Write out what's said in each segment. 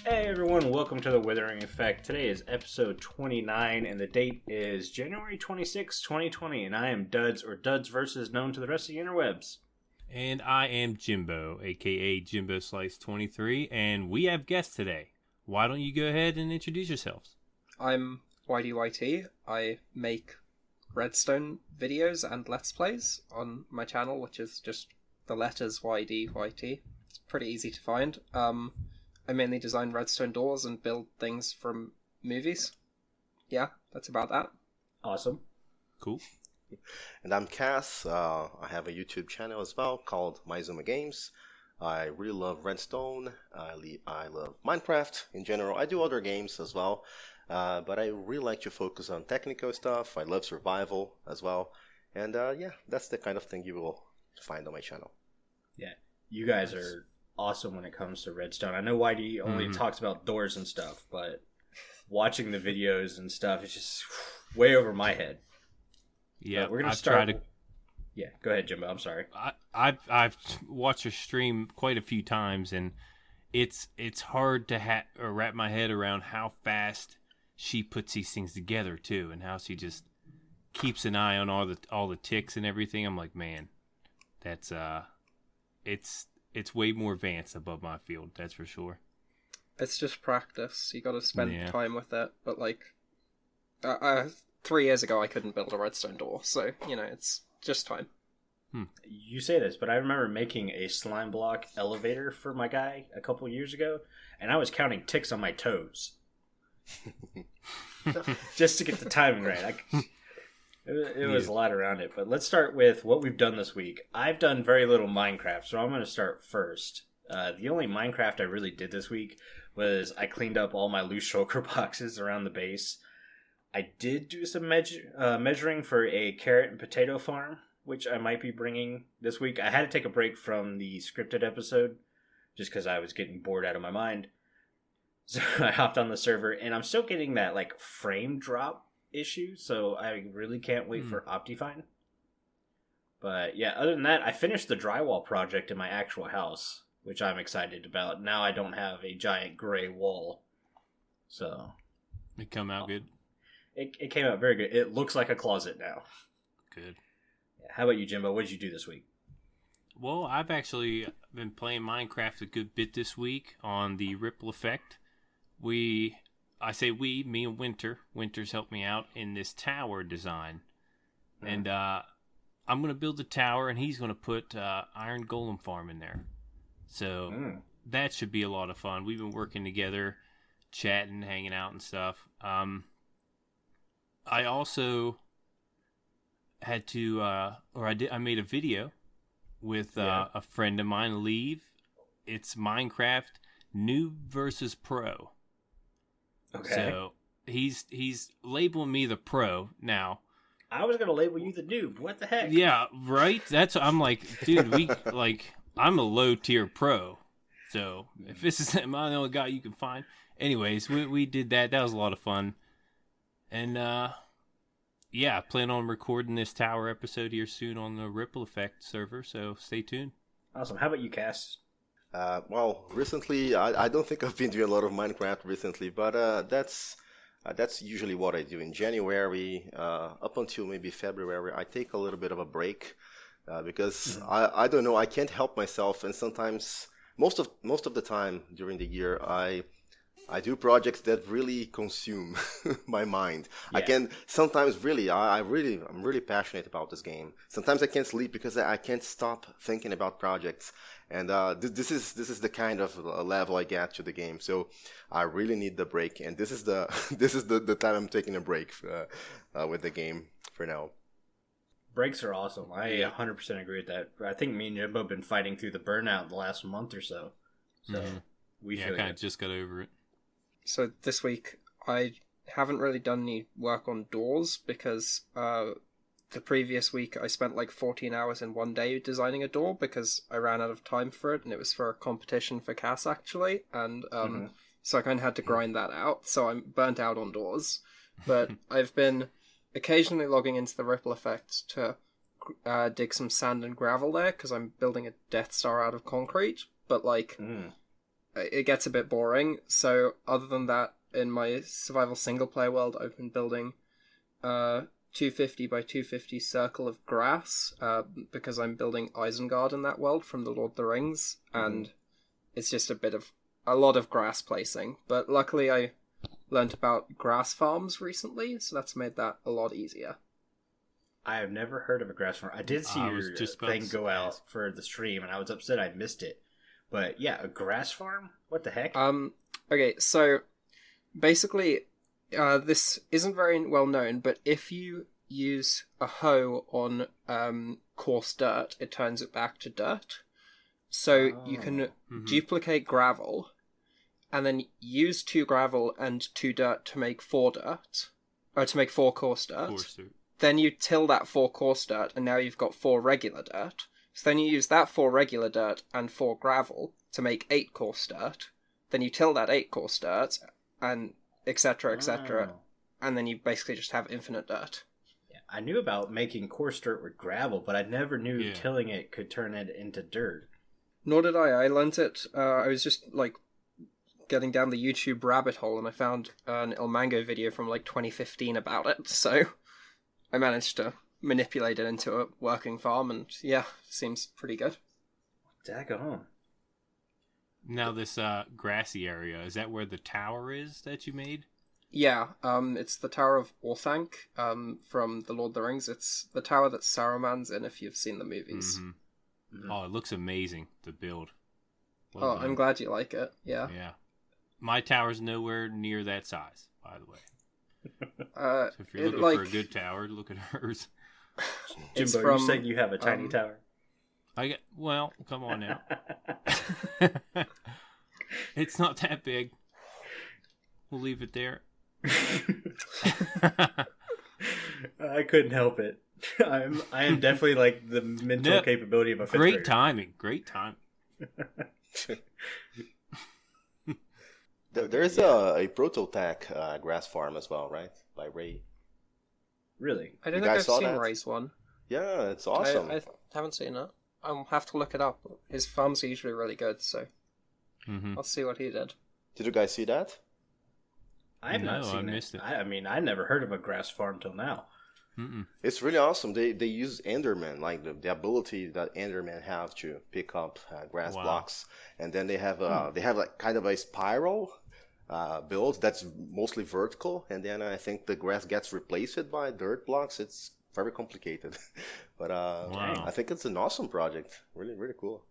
Hey everyone, welcome to the Withering Effect. Today is episode 29 and the date is January 26, 2020, and I am Duds, or Duds versus known to the rest of the interwebs. And I am Jimbo, aka Jimbo Slice 23, and we have guests today. Why don't you go ahead and introduce yourselves? I'm YDYT. I make Redstone videos and Let's Plays on my channel, which is just the letters YDYT. It's pretty easy to find. I mainly design redstone doors and build things from movies. Yeah, that's about that. Awesome. Cool. And I'm Cass. I have a YouTube channel as well called Maizuma Games. I really love Redstone. I love Minecraft in general. I do other games as well, but I really like to focus on technical stuff. I love survival as well. And yeah, that's the kind of thing you will find on my channel. Yeah, you guys are awesome when it comes to Redstone. I know YD only talks about doors and stuff, but watching the videos and stuff is just way over my head. Yeah, we're gonna start. Yeah, go ahead, Jimbo. I'm sorry. I've watched her stream quite a few times, and it's hard to wrap my head around how fast she puts these things together too, and how she just keeps an eye on all the ticks and everything. I'm like, man, that's it's way more advanced above my field, that's for sure. It's just practice. You gotta spend time with it. But like, 3 years ago I couldn't build a redstone door, so, you know, it's just time. You say this, but I remember making a slime block elevator for my guy a couple years ago, and I was counting ticks on my toes. Just to get the timing right. It was a lot around it, but let's start with what we've done this week. I've done very little Minecraft, so I'm going to start first. The only Minecraft I really did this week was I cleaned up all my loose shulker boxes around the base. I did do some measuring for a carrot and potato farm, which I might be bringing this week. I had to take a break from the scripted episode just because I was getting bored out of my mind. So I hopped on the server, and I'm still getting that like frame drop issue, so I really can't wait for Optifine. But yeah, other than that, I finished the drywall project in my actual house, which I'm excited about. Now I don't have a giant gray wall. So It come out good? It came out very good. It looks like a closet now. Good. Yeah, how about you, Jimbo? What did you do this week? Well, I've actually been playing Minecraft a good bit this week on the Ripple Effect. I say we, me and Winter. Winter's helped me out in this tower design. And I'm going to build a tower, and he's going to put Iron Golem Farm in there. So that should be a lot of fun. We've been working together, chatting, hanging out and stuff. I also had to, I made a video with a friend of mine, Leave. It's Minecraft Noob versus Pro. Okay. So he's labeling me the pro now. I was gonna label you the noob. What the heck? Yeah, right. I'm like, dude, I'm a low tier pro. So if this is am I the only guy you can find? Anyways, we did that. That was a lot of fun. And yeah, I plan on recording this tower episode here soon on the Ripple Effect server. So stay tuned. Awesome. How about you, Cass? Well, recently, I don't think I've been doing a lot of Minecraft recently, but that's usually what I do. In January, up until maybe February, I take a little bit of a break because I don't know, I can't help myself, and sometimes most of the time during the year, I do projects that really consume my mind. Yeah. I can sometimes I'm really passionate about this game. Sometimes I can't sleep because I can't stop thinking about projects. And this is the kind of level I get to the game. So I really need the break, and this is the time I'm taking a break with the game for now. Breaks are awesome. I 100% agree with that. I think me and Jimbo have been fighting through the burnout the last month or so. So we kind of just got over it. So this week I haven't really done any work on doors because the previous week I spent like 14 hours in one day designing a door because I ran out of time for it, and it was for a competition for Cass actually, and so I kind of had to grind that out, so I'm burnt out on doors. But I've been occasionally logging into the Ripple Effect to dig some sand and gravel there because I'm building a Death Star out of concrete, but like it gets a bit boring. So other than that, in my survival single player world, I've been building 250 by 250 circle of grass because I'm building Isengard in that world from the Lord of the Rings, and it's just a lot of grass placing. But luckily, I learned about grass farms recently, so that's made that a lot easier. I have never heard of a grass farm. I did see your thing go out for the stream, and I was upset I missed it. But yeah, a grass farm? What the heck? Okay, so basically, this isn't very well known, but if you use a hoe on coarse dirt, it turns it back to dirt. So you can duplicate gravel, and then use 2 gravel and 2 dirt to make 4 dirt, or to make 4 coarse dirt. Then you till that 4 coarse dirt, and now you've got 4 regular dirt. So then you use that 4 regular dirt and 4 gravel to make 8 coarse dirt. Then you till that 8 coarse dirt, and etc., etc. And then you basically just have infinite dirt. Yeah, I knew about making coarse dirt with gravel, but I never knew tilling it could turn it into dirt. Nor did I. I learnt it. I was just like getting down the YouTube rabbit hole, and I found an El Mango video from like 2015 about it. So I managed to manipulate it into a working farm, and yeah, seems pretty good. Daggone. Now this grassy area, is that where the tower is that you made? Yeah, it's the Tower of Orthanc from the Lord of the Rings. It's the tower that Saruman's in, if you've seen the movies. Oh, it looks amazing to build. Well I'm glad you like it, yeah. Yeah. My tower's nowhere near that size, by the way. So if you're looking for a good tower, look at hers. Jimbo, you saying you have a tiny tower? Well, come on now. It's not that big. We'll leave it there. I couldn't help it. I am definitely like the mental capability of a 5th grader. Great timing. There's a Prototech grass farm as well, right? By Ray. Really? I don't think I've seen Ray's one. Yeah, it's awesome. I haven't seen it. I'll have to look it up. His farms are usually really good, so I'll see what he did. Did you guys see that? I have not seen it. I mean, I never heard of a grass farm till now. It's really awesome. They use Enderman, like the ability that Enderman have to pick up grass blocks, and then they have like kind of a spiral build that's mostly vertical, and then I think the grass gets replaced by dirt blocks. It's very complicated, but I think it's an awesome project. Really, really cool.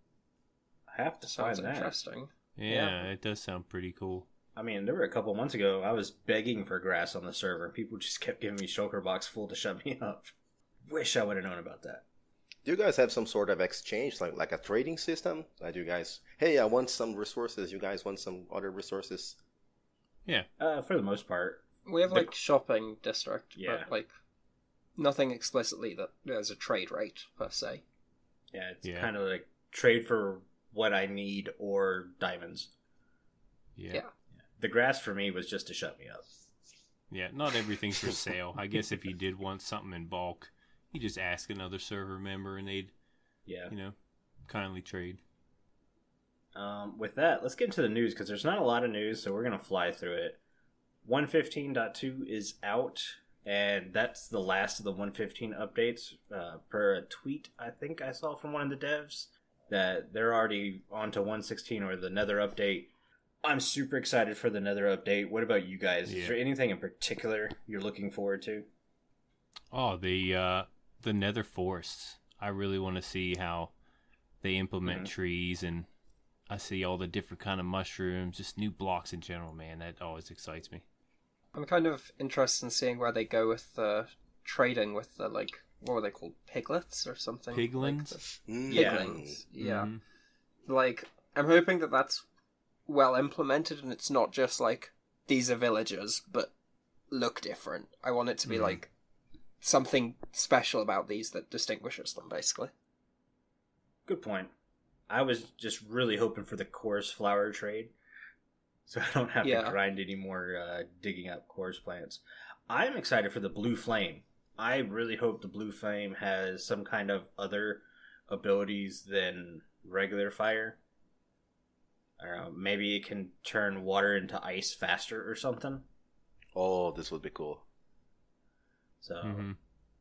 I have to find that. Interesting. Yeah, it does sound pretty cool. I mean, there were a couple months ago, I was begging for grass on the server. People just kept giving me shulker box full to shut me up. Wish I would have known about that. Do you guys have some sort of exchange, like a trading system? Do you guys, hey, I want some resources. You guys want some other resources? Yeah. For the most part. We have like shopping district, but like nothing explicitly that there's a trade rate per se. Yeah, it's kind of like trade for what I need or diamonds. Yeah. The grass for me was just to shut me up. Yeah, not everything's for sale. I guess if you did want something in bulk, you just ask another server member and they'd, kindly trade. With that, let's get into the news because there's not a lot of news, so we're going to fly through it. 115.2 is out, and that's the last of the 115 updates. Per a tweet I think I saw from one of the devs, that they're already on to 116 or the Nether update. I'm super excited for the Nether update. What about you guys? Is there anything in particular you're looking forward to? Oh, the Nether forests. I really want to see how they implement trees, and I see all the different kind of mushrooms, just new blocks in general, man. That always excites me. I'm kind of interested in seeing where they go with trading with the, like, what were they called? Piglets or something? Piglins? Like piglins, yeah. Like, I'm hoping that that's well implemented and it's not just like, these are villagers, but look different. I want it to be like something special about these that distinguishes them, basically. Good point. I was just really hoping for the coarse flower trade, so I don't have to grind any more digging up coarse plants. I'm excited for the blue flame. I really hope the blue flame has some kind of other abilities than regular fire. I don't know, maybe it can turn water into ice faster or something. Oh, this would be cool. So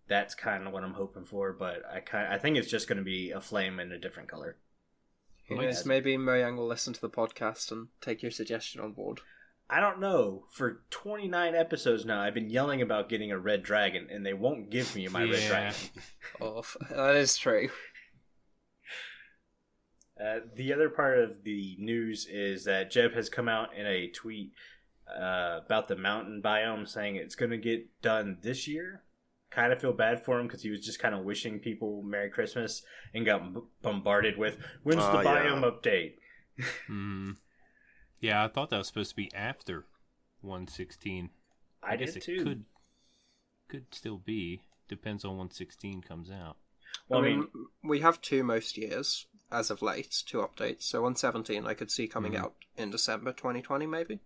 that's kind of what I'm hoping for. But I think it's just going to be a flame in a different color. Who knows, maybe Mojang will listen to the podcast and take your suggestion on board. I don't know. For 29 episodes now, I've been yelling about getting a red dragon, and they won't give me my red dragon. Oh, that is true. The other part of the news is that Jeb has come out in a tweet about the mountain biome, saying it's going to get done this year. Kind of feel bad for him because he was just kind of wishing people Merry Christmas and got bombarded with, when's the biome update? Yeah, I thought that was supposed to be after 116. I guess did it too. Could still be. Depends on when 16 comes out. Well, I mean, we have two most years as of late, two updates. So 117 I could see coming out in December 2020 maybe.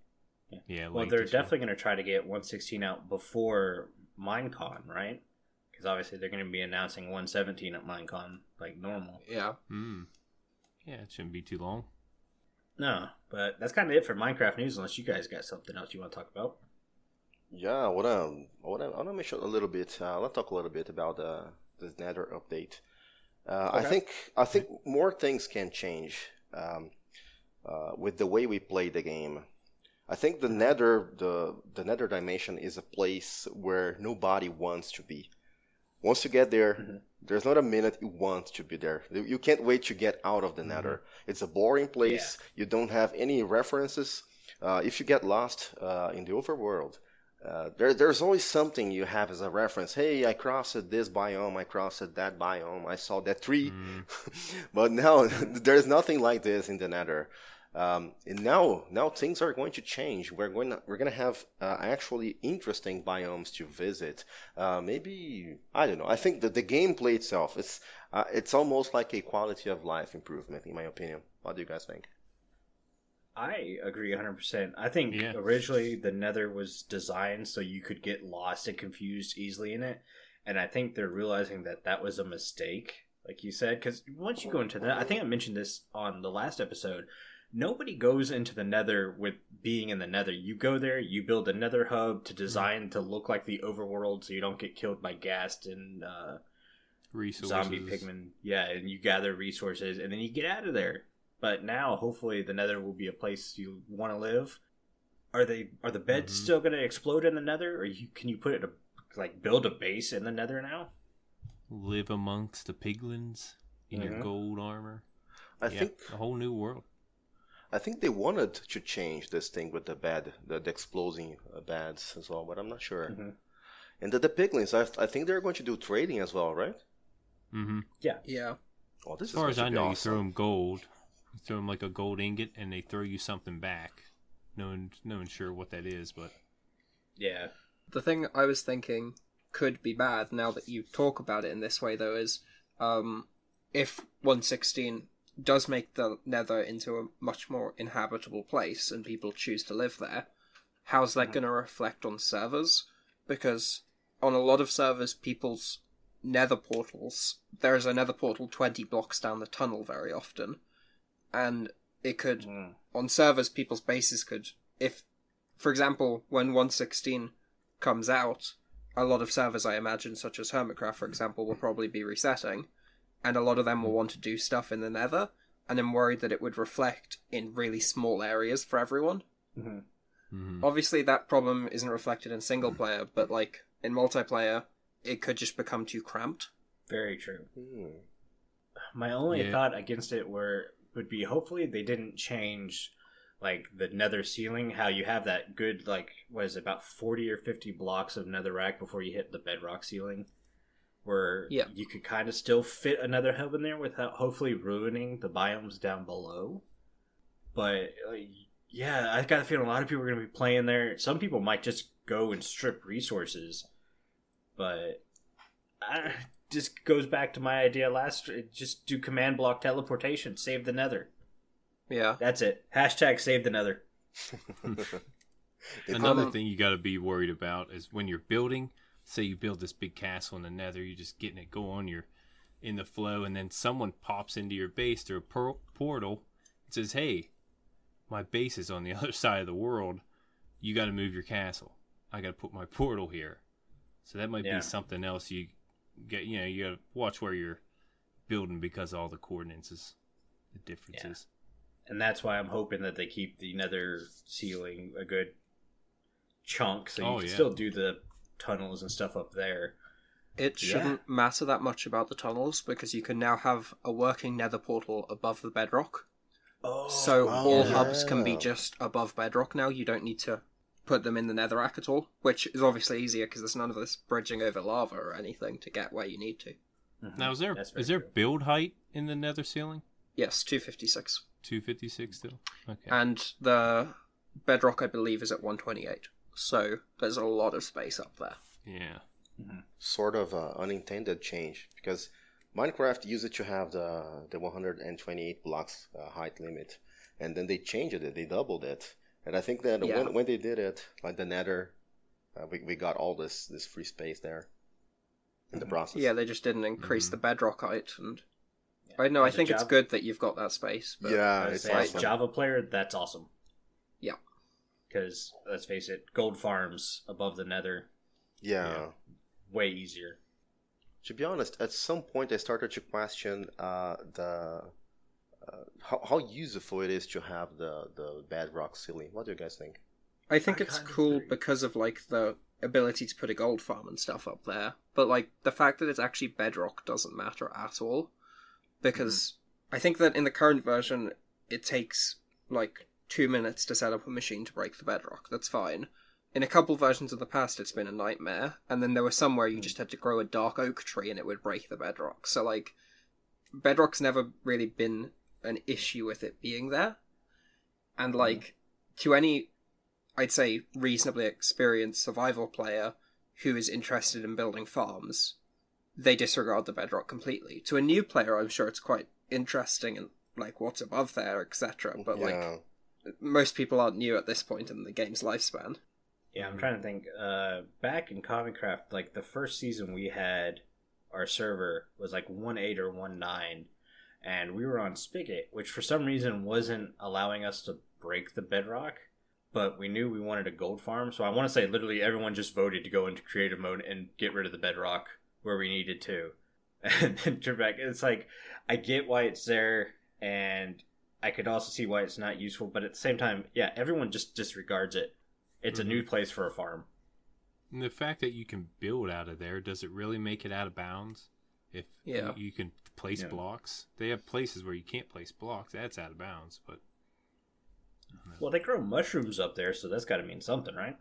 Yeah. Well, they're definitely going to try to get 116 out before Minecon, right? Because obviously they're going to be announcing 117 at Minecon like normal. Yeah. Yeah, it shouldn't be too long. No, but that's kind of it for Minecraft news. Unless you guys got something else you want to talk about. Yeah, I wanna mention a little bit. I want to talk a little bit about this Nether update. Okay. I think more things can change with the way we play the game. I think the Nether dimension is a place where nobody wants to be. Once you get there, there's not a minute you want to be there. You can't wait to get out of the Nether. It's a boring place. Yeah. You don't have any references. If you get lost in the overworld, there's always something you have as a reference. Hey, I crossed this biome, I crossed that biome, I saw that tree. But now there's nothing like this in the Nether. And now things are going to change. We're gonna have actually interesting biomes to visit. Maybe, I don't know. I think that the gameplay itself it's almost like a quality of life improvement, in my opinion. What do you guys think? I agree 100%. I think originally the Nether was designed so you could get lost and confused easily in it, and I think they're realizing that that was a mistake, like you said, because once you go into that, I think I mentioned this on the last episode. Nobody goes into the Nether with being in the Nether. You go there, you build a Nether hub to design to look like the overworld, so you don't get killed by ghast and zombie pigmen. Yeah, and you gather resources, and then you get out of there. But now, hopefully, the Nether will be a place you want to live. Are the beds still going to explode in the Nether, or can you put it build a base in the Nether now? Live amongst the piglins in your gold armor. I think a whole new world. I think they wanted to change this thing with the exploding beds as well, but I'm not sure. And the piglins, I think they're going to do trading as well, right? Yeah. Oh, as far as I know, you throw them gold. You throw them like a gold ingot, and they throw you something back. No one's sure what that is, but yeah. The thing I was thinking could be bad now that you talk about it in this way, though, is if 116 does make the Nether into a much more inhabitable place and people choose to live there, how's that going to reflect on servers? Because on a lot of servers, people's Nether portals, there's a Nether portal 20 blocks down the tunnel very often, and it could, on servers, people's bases could, if, for example, when 116 comes out, a lot of servers, I imagine, such as Hermitcraft, for example, will probably be resetting, and a lot of them will want to do stuff in the Nether, and I'm worried that it would reflect in really small areas for everyone. Obviously, that problem isn't reflected in single player, but in multiplayer, it could just become too cramped. Very true. My only thought against it would be hopefully they didn't change the Nether ceiling, how you have that good what is it, about 40 or 50 blocks of netherrack before you hit the bedrock ceiling, where you could kind of still fit another hub in there without hopefully ruining the biomes down below. But I got a feeling a lot of people are going to be playing there. Some people might just go and strip resources, but just goes back to my idea just do command block teleportation, save the Nether. Yeah, that's it. # save the Nether. Another thing you got to be worried about is when you're building. Say you build this big castle in the Nether, you're just getting it going, you're in the flow, and then someone pops into your base through a portal and says, "Hey, my base is on the other side of the world. You got to move your castle. I got to put my portal here. So that might be something else you get. You got to watch where you're building because of all the coordinates, the differences. Yeah. And that's why I'm hoping that they keep the nether ceiling a good chunk, so you can still do the tunnels and stuff up there. It shouldn't matter that much about the tunnels because you can now have a working nether portal above the bedrock. So all hubs can be just above bedrock now. You don't need to put them in the netherrack at all, which is obviously easier because there's none of this bridging over lava or anything to get where you need to. Mm-hmm. Now, is there build height in the nether ceiling? Yes, 256. 256 still? Okay. And the bedrock, I believe, is at 128. So there's a lot of space up there. Yeah. Mm-hmm. Sort of unintended change, because Minecraft used to have the 128 blocks height limit, and then they changed it, they doubled it. And I think that when they did it, like the nether, we got all this free space there in the process. Yeah, they just didn't increase the bedrock height. And I think it's good that you've got that space. But it's awesome. As a Java player, that's awesome. Yeah. Because, let's face it, gold farms above the nether. Yeah. Way easier. To be honest, at some point I started to question how useful it is to have the bedrock ceiling. What do you guys think? I think it's cool because of like the ability to put a gold farm and stuff up there. But like the fact that it's actually bedrock doesn't matter at all. Because I think that in the current version it takes like 2 minutes to set up a machine to break the bedrock. That's fine. In a couple versions of the past, it's been a nightmare, and then there was some where you just had to grow a dark oak tree and it would break the bedrock. So, like, bedrock's never really been an issue with it being there. And, like, to any, I'd say, reasonably experienced survival player who is interested in building farms, they disregard the bedrock completely. To a new player, I'm sure it's quite interesting and, like, what's above there, etc. But, like, most people aren't new at this point in the game's lifespan. Yeah, I'm trying to think. Back in Comicraft, like the first season we had, our server was like 1.8 or 1.9, and we were on Spigot, which for some reason wasn't allowing us to break the bedrock, but we knew we wanted a gold farm, so I want to say literally everyone just voted to go into creative mode and get rid of the bedrock where we needed to. And then turn back. It's like, I get why it's there, and I could also see why it's not useful, but at the same time, yeah, everyone just disregards it. It's a new place for a farm. And the fact that you can build out of there, does it really make it out of bounds? If you can place blocks? They have places where you can't place blocks. That's out of bounds. But well, they grow mushrooms up there, so that's got to mean something, right?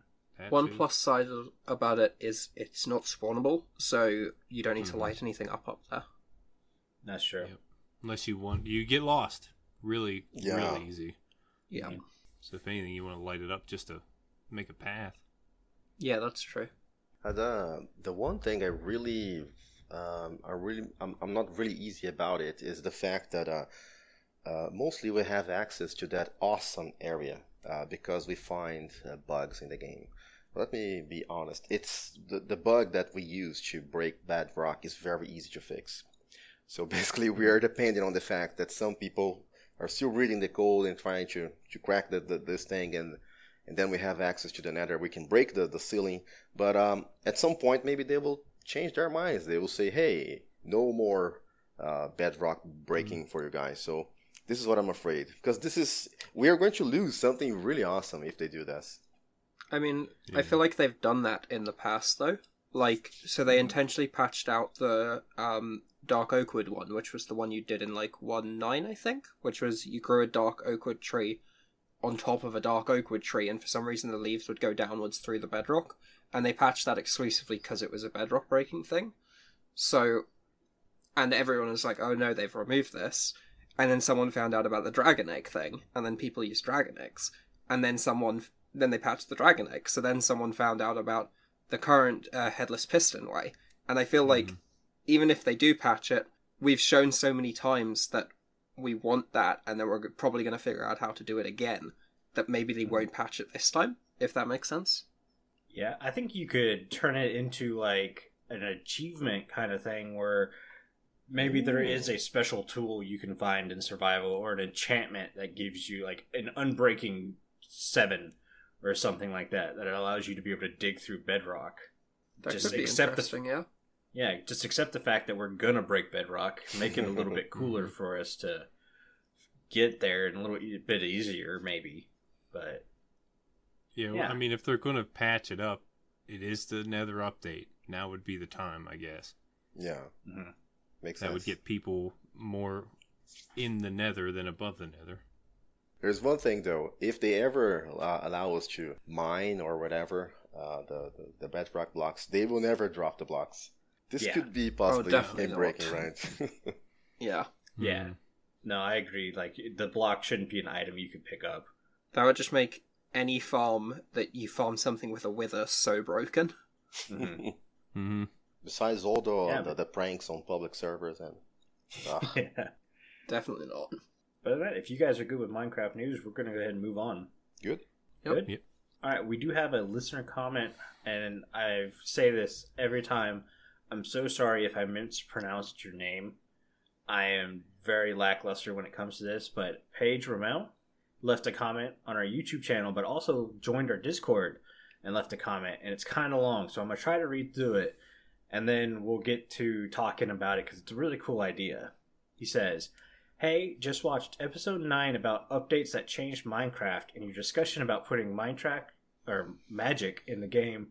One plus side about it is it's not spawnable, so you don't need to light anything up there. That's true. Yep. Unless you get lost. Really easy. Yeah. So if anything, you want to light it up just to make a path. Yeah, that's true. The one thing I'm not really easy about it is the fact that mostly we have access to that awesome area because we find bugs in the game. Let me be honest. It's the bug that we use to break bedrock is very easy to fix. So basically, we are dependent on the fact that some people are still reading the code and trying to crack this thing, and then we have access to the nether. We can break the ceiling, but at some point maybe they will change their minds. They will say, hey, no more bedrock breaking for you guys. So this is what I'm afraid, because we are going to lose something really awesome if they do this. I mean, I feel like they've done that in the past though. Like, so they intentionally patched out the dark oakwood one, which was the one you did in like 1.9, I think, which was you grew a dark oakwood tree on top of a dark oakwood tree, and for some reason the leaves would go downwards through the bedrock, and they patched that exclusively because it was a bedrock breaking thing. So, and everyone was like, oh no, they've removed this, and then someone found out about the dragon egg thing, and then people used dragon eggs, and then they patched the dragon egg, so then someone found out about the current headless piston way, and I feel like even if they do patch it, we've shown so many times that we want that, and then we're probably going to figure out how to do it again, that maybe they won't patch it this time, if that makes sense. Yeah, I think you could turn it into like an achievement kind of thing where maybe there is a special tool you can find in survival, or an enchantment that gives you like an unbreaking 7 or something like that allows you to be able to dig through bedrock. That Just could be accept interesting, yeah. Yeah, just accept the fact that we're gonna break bedrock, make it a little bit cooler for us to get there, and a little bit easier, maybe. But yeah, I mean, if they're going to patch it up, it is the Nether update. Now would be the time, I guess. Yeah, makes sense. That would get people more in the Nether than above the Nether. There's one thing though, if they ever allow us to mine or whatever the bedrock blocks, they will never drop the blocks. This could be possibly game breaking, right? Yeah. Yeah. No, I agree. Like, the block shouldn't be an item you could pick up. That would just make any farm that you farm something with a wither so broken. Besides all the pranks on public servers and yeah. Definitely not. But if you guys are good with Minecraft news, we're going to go ahead and move on. Good. Good? Yep. All right, we do have a listener comment, and I say this every time. I'm so sorry if I mispronounced your name. I am very lackluster when it comes to this, but Paige Ramel left a comment on our YouTube channel, but also joined our Discord and left a comment, and it's kind of long, so I'm going to try to read through it, and then we'll get to talking about it, because it's a really cool idea. He says, "Hey, just watched episode 9 about updates that changed Minecraft, and your discussion about putting Minecraft or magic in the game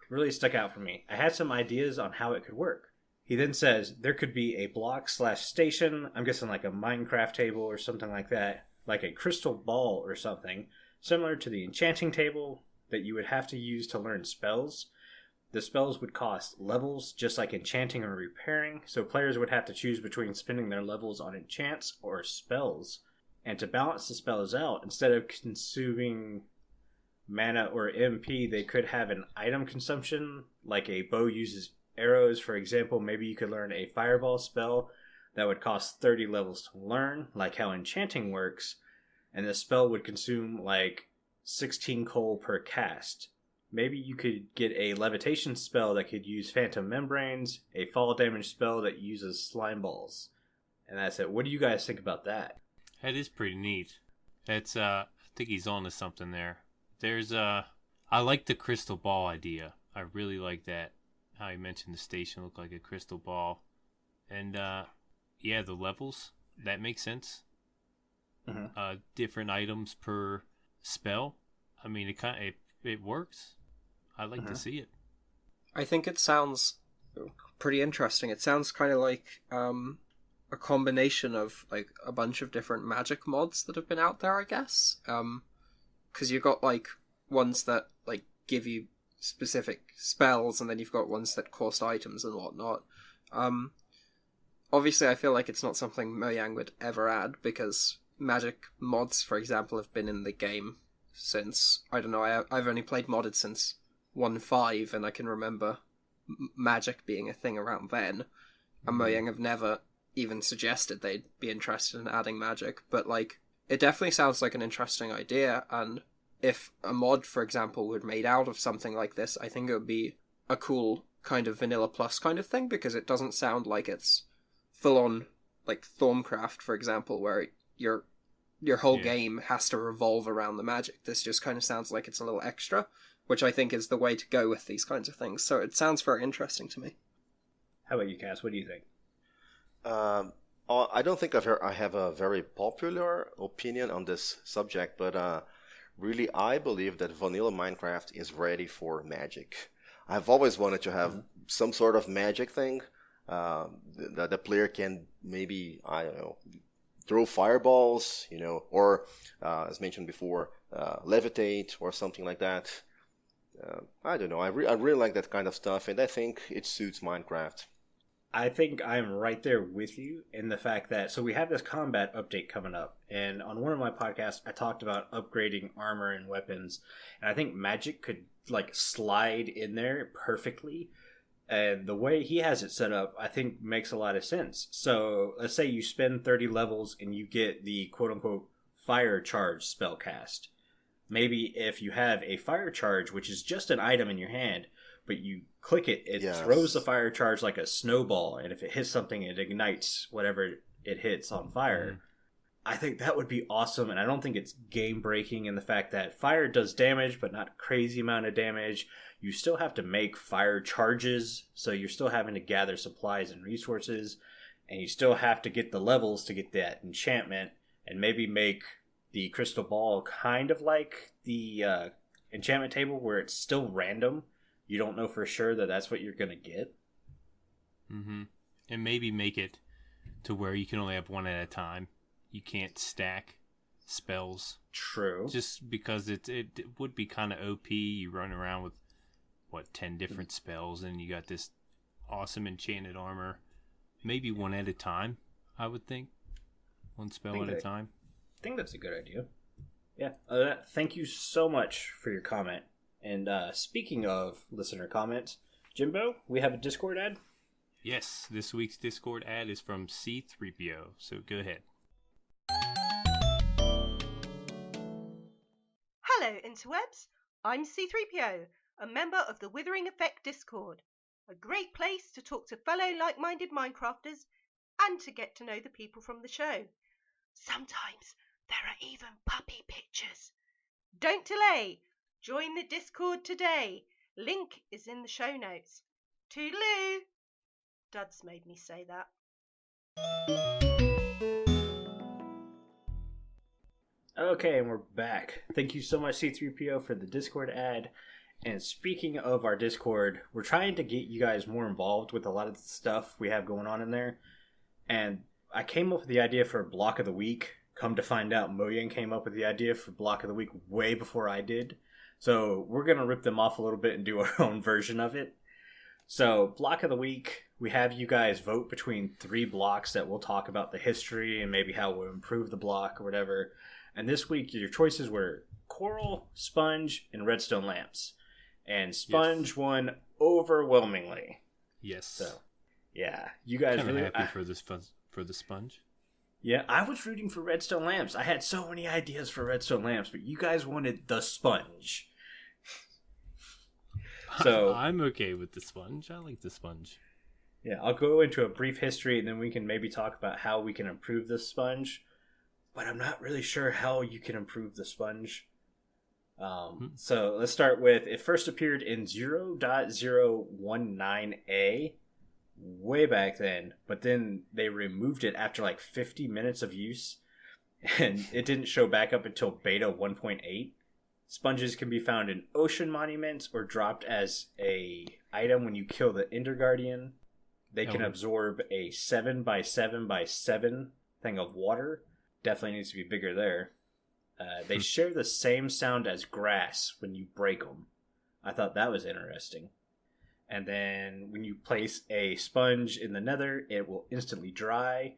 really stuck out for me. I had some ideas on how it could work." He then says there could be a block/station, I'm guessing like a Minecraft table or something like that, like a crystal ball or something, similar to the enchanting table that you would have to use to learn spells. The spells would cost levels, just like enchanting or repairing, so players would have to choose between spending their levels on enchants or spells. And to balance the spells out, instead of consuming mana or MP, they could have an item consumption, like a bow uses arrows, for example. Maybe you could learn a fireball spell that would cost 30 levels to learn, like how enchanting works, and the spell would consume like 16 coal per cast. Maybe you could get a levitation spell that could use phantom membranes, a fall damage spell that uses slime balls. And that's it. What do you guys think about that? That is pretty neat. That's I think he's on to something there. There's I like the crystal ball idea. I really like that. How he mentioned the station looked like a crystal ball. And yeah, the levels, that makes sense. Different items per spell. I mean, it works. I like to see it. I think it sounds pretty interesting. It sounds kind of like a combination of like a bunch of different magic mods that have been out there, I guess. Because you've got like ones that like give you specific spells, and then you've got ones that cost items and whatnot. Obviously, I feel like it's not something Mojang would ever add, because magic mods, for example, have been in the game since, I don't know, I've only played modded since 1.5, and I can remember magic being a thing around then, and Mojang have never even suggested they'd be interested in adding magic, but like, it definitely sounds like an interesting idea, and if a mod, for example, were made out of something like this, I think it would be a cool kind of Vanilla Plus kind of thing, because it doesn't sound like it's full-on, like Thorncraft, for example, where your whole game has to revolve around the magic. This just kind of sounds like it's a little extra, which I think is the way to go with these kinds of things. So it sounds very interesting to me. How about you, Cass? What do you think? I don't think I have a very popular opinion on this subject, but really I believe that vanilla Minecraft is ready for magic. I've always wanted to have some sort of magic thing that the player can maybe, I don't know, throw fireballs, or as mentioned before, levitate or something like that. I don't know. I really like that kind of stuff, and I think it suits Minecraft. I think I'm right there with you in the fact that, so we have this combat update coming up, and on one of my podcasts I talked about upgrading armor and weapons, and I think magic could like slide in there perfectly, and the way he has it set up I think makes a lot of sense. So let's say you spend 30 levels and you get the quote-unquote fire charge spell cast. Maybe if you have a fire charge, which is just an item in your hand, but you click it, it throws the fire charge like a snowball, and if it hits something, it ignites whatever it hits on fire. Mm. I think that would be awesome, and I don't think it's game-breaking in the fact that fire does damage, but not a crazy amount of damage. You still have to make fire charges, so you're still having to gather supplies and resources, and you still have to get the levels to get that enchantment, and maybe make the crystal ball kind of like the enchantment table, where it's still random. You don't know for sure that that's what you're going to get. Mm-hmm. And maybe make it to where you can only have one at a time. You can't stack spells. True. Just because it would be kind of OP. You run around with, 10 different spells, and you got this awesome enchanted armor. Maybe one at a time, I would think. One spell at a time. I think that's a good idea. Yeah. Thank you so much for your comment. And speaking of listener comments, Jimbo, we have a Discord ad? Yes, this week's Discord ad is from C3PO, so go ahead. Hello, interwebs. I'm C3PO, a member of the Withering Effect Discord. A great place to talk to fellow like-minded Minecrafters and to get to know the people from the show. Sometimes there are even puppy pictures. Don't delay. Join the Discord today. Link is in the show notes. Toodaloo! Duds made me say that. Okay, and we're back. Thank you so much, C3PO, for the Discord ad. And speaking of our Discord, we're trying to get you guys more involved with a lot of the stuff we have going on in there. And I came up with the idea for Block of the Week. Come to find out, Moyen came up with the idea for Block of the Week way before I did. So we're going to rip them off a little bit and do our own version of it. So Block of the Week, we have you guys vote between 3 blocks that we'll talk about the history and maybe how we'll improve the block or whatever. And this week, your choices were coral, sponge, and redstone lamps. And sponge won overwhelmingly. Yes. So, yeah, you guys really happy for the sponge. Yeah, I was rooting for redstone lamps. I had so many ideas for redstone lamps, but you guys wanted the sponge. So I'm okay with the sponge. I like the sponge. Yeah, I'll go into a brief history, and then we can maybe talk about how we can improve the sponge. But I'm not really sure how you can improve the sponge. So let's start with, it first appeared in 0.019a way back then, but then they removed it after like 50 minutes of use, and it didn't show back up until beta 1.8. Sponges can be found in ocean monuments or dropped as a item when you kill the Ender Guardian. They can absorb a 7x7x7 thing of water. Definitely needs to be bigger there. They share the same sound as grass when you break them. I thought that was interesting. And then when you place a sponge in the nether, it will instantly dry.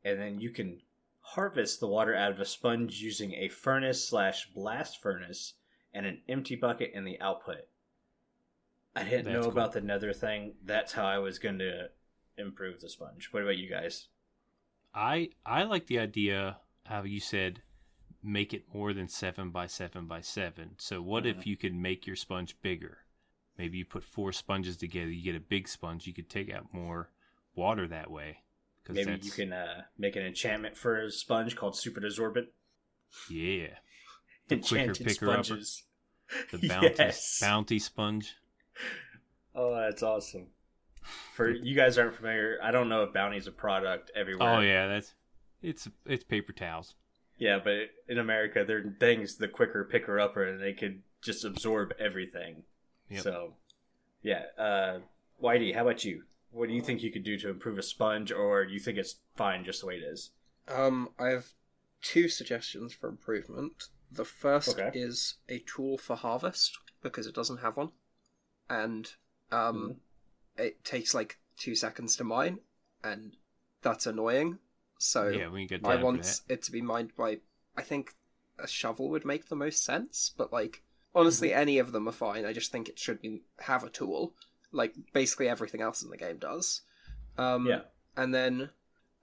And then you can harvest the water out of a sponge using a furnace/blast furnace and an empty bucket in the output. I didn't know about the nether thing. That's how I was going to improve the sponge. What about you guys? I like the idea how you said make it more than 7x7x7. So what if you could make your sponge bigger? Maybe you put 4 sponges together, you get a big sponge. You could take out more water that way. Maybe you can make an enchantment for a sponge called Super Desorbent. Yeah. The Enchanted quicker sponges. Upper. The bounty sponge. Oh, that's awesome. For you guys aren't familiar, I don't know if bounty's a product everywhere. Oh yeah, it's paper towels. Yeah, but in America, they're things the quicker picker upper, and they could just absorb everything. Yep. So, yeah. YD, how about you? What do you think you could do to improve a sponge, or do you think it's fine just the way it is? I have 2 suggestions for improvement. The first is a tool for harvest, because it doesn't have one. And it takes like 2 seconds to mine, and that's annoying. So yeah, we can get I want it to be mined by, I think a shovel would make the most sense, but like honestly any of them are fine. I just think it should have a tool, like basically everything else in the game does. And then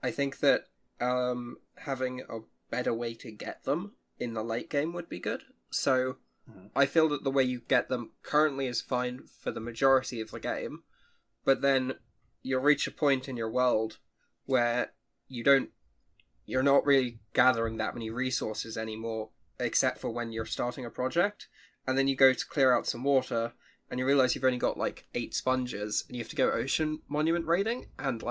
I think that having a better way to get them in the late game would be good. So I feel that the way you get them currently is fine for the majority of the game, but then you'll reach a point in your world where you're not really gathering that many resources anymore, except for when you're starting a project, and then you go to clear out some water, and you realize you've only got, 8 sponges, and you have to go ocean monument raiding, and,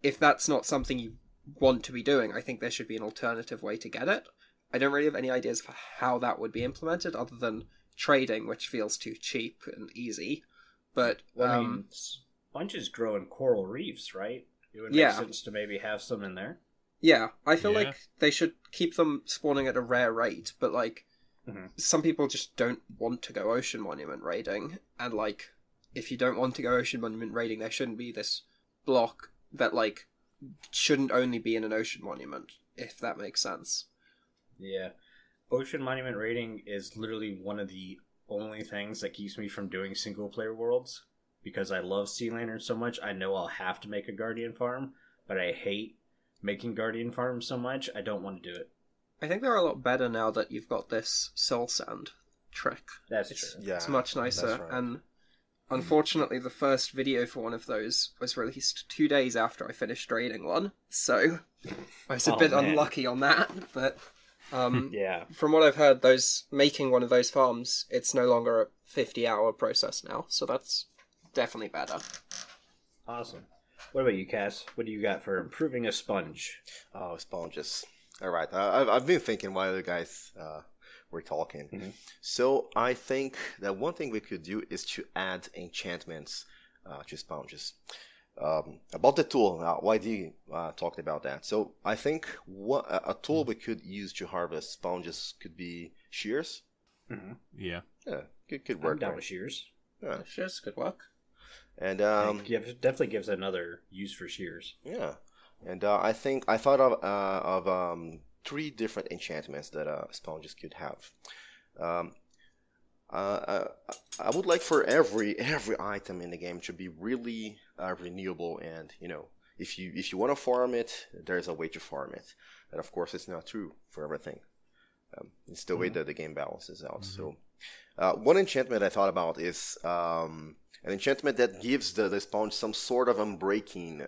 if that's not something you want to be doing, I think there should be an alternative way to get it. I don't really have any ideas for how that would be implemented, other than trading, which feels too cheap and easy, but... sponges grow in coral reefs, right? It would make sense to maybe have some in there. Yeah, I feel like they should keep them spawning at a rare rate, but some people just don't want to go ocean monument raiding, and if you don't want to go ocean monument raiding, there shouldn't be this block that shouldn't only be in an ocean monument, if that makes sense. Yeah. Ocean monument raiding is literally one of the only things that keeps me from doing single player worlds, because I love Sea Lantern so much. I know I'll have to make a Guardian farm, but I hate making Guardian farms so much, I don't want to do it. I think they're a lot better now that you've got this soul sand trick. That's true. Yeah, it's much nicer, right. And unfortunately the first video for one of those was released 2 days after I finished raiding one, so I was a bit unlucky on that, but from what I've heard, making one of those farms, it's no longer a 50-hour process now, so that's definitely better. Awesome. What about you, Cass? What do you got for improving a sponge? Oh, sponges. All right. I've been thinking while the guys were talking. Mm-hmm. So I think that one thing we could do is to add enchantments to sponges. About the tool, YD talked about that. So I think a tool we could use to harvest sponges could be shears. Mm-hmm. Yeah. Yeah, could work. I'm down with shears. Yeah. Shears could work. And definitely gives another use for shears. Yeah, and I thought of 3 different enchantments that sponges could have. I would like for every item in the game to be really renewable, and if you want to farm it, there's a way to farm it. And of course, it's not true for everything. It's the way that the game balances out. So, one enchantment I thought about is an enchantment that gives the sponge some sort of unbreaking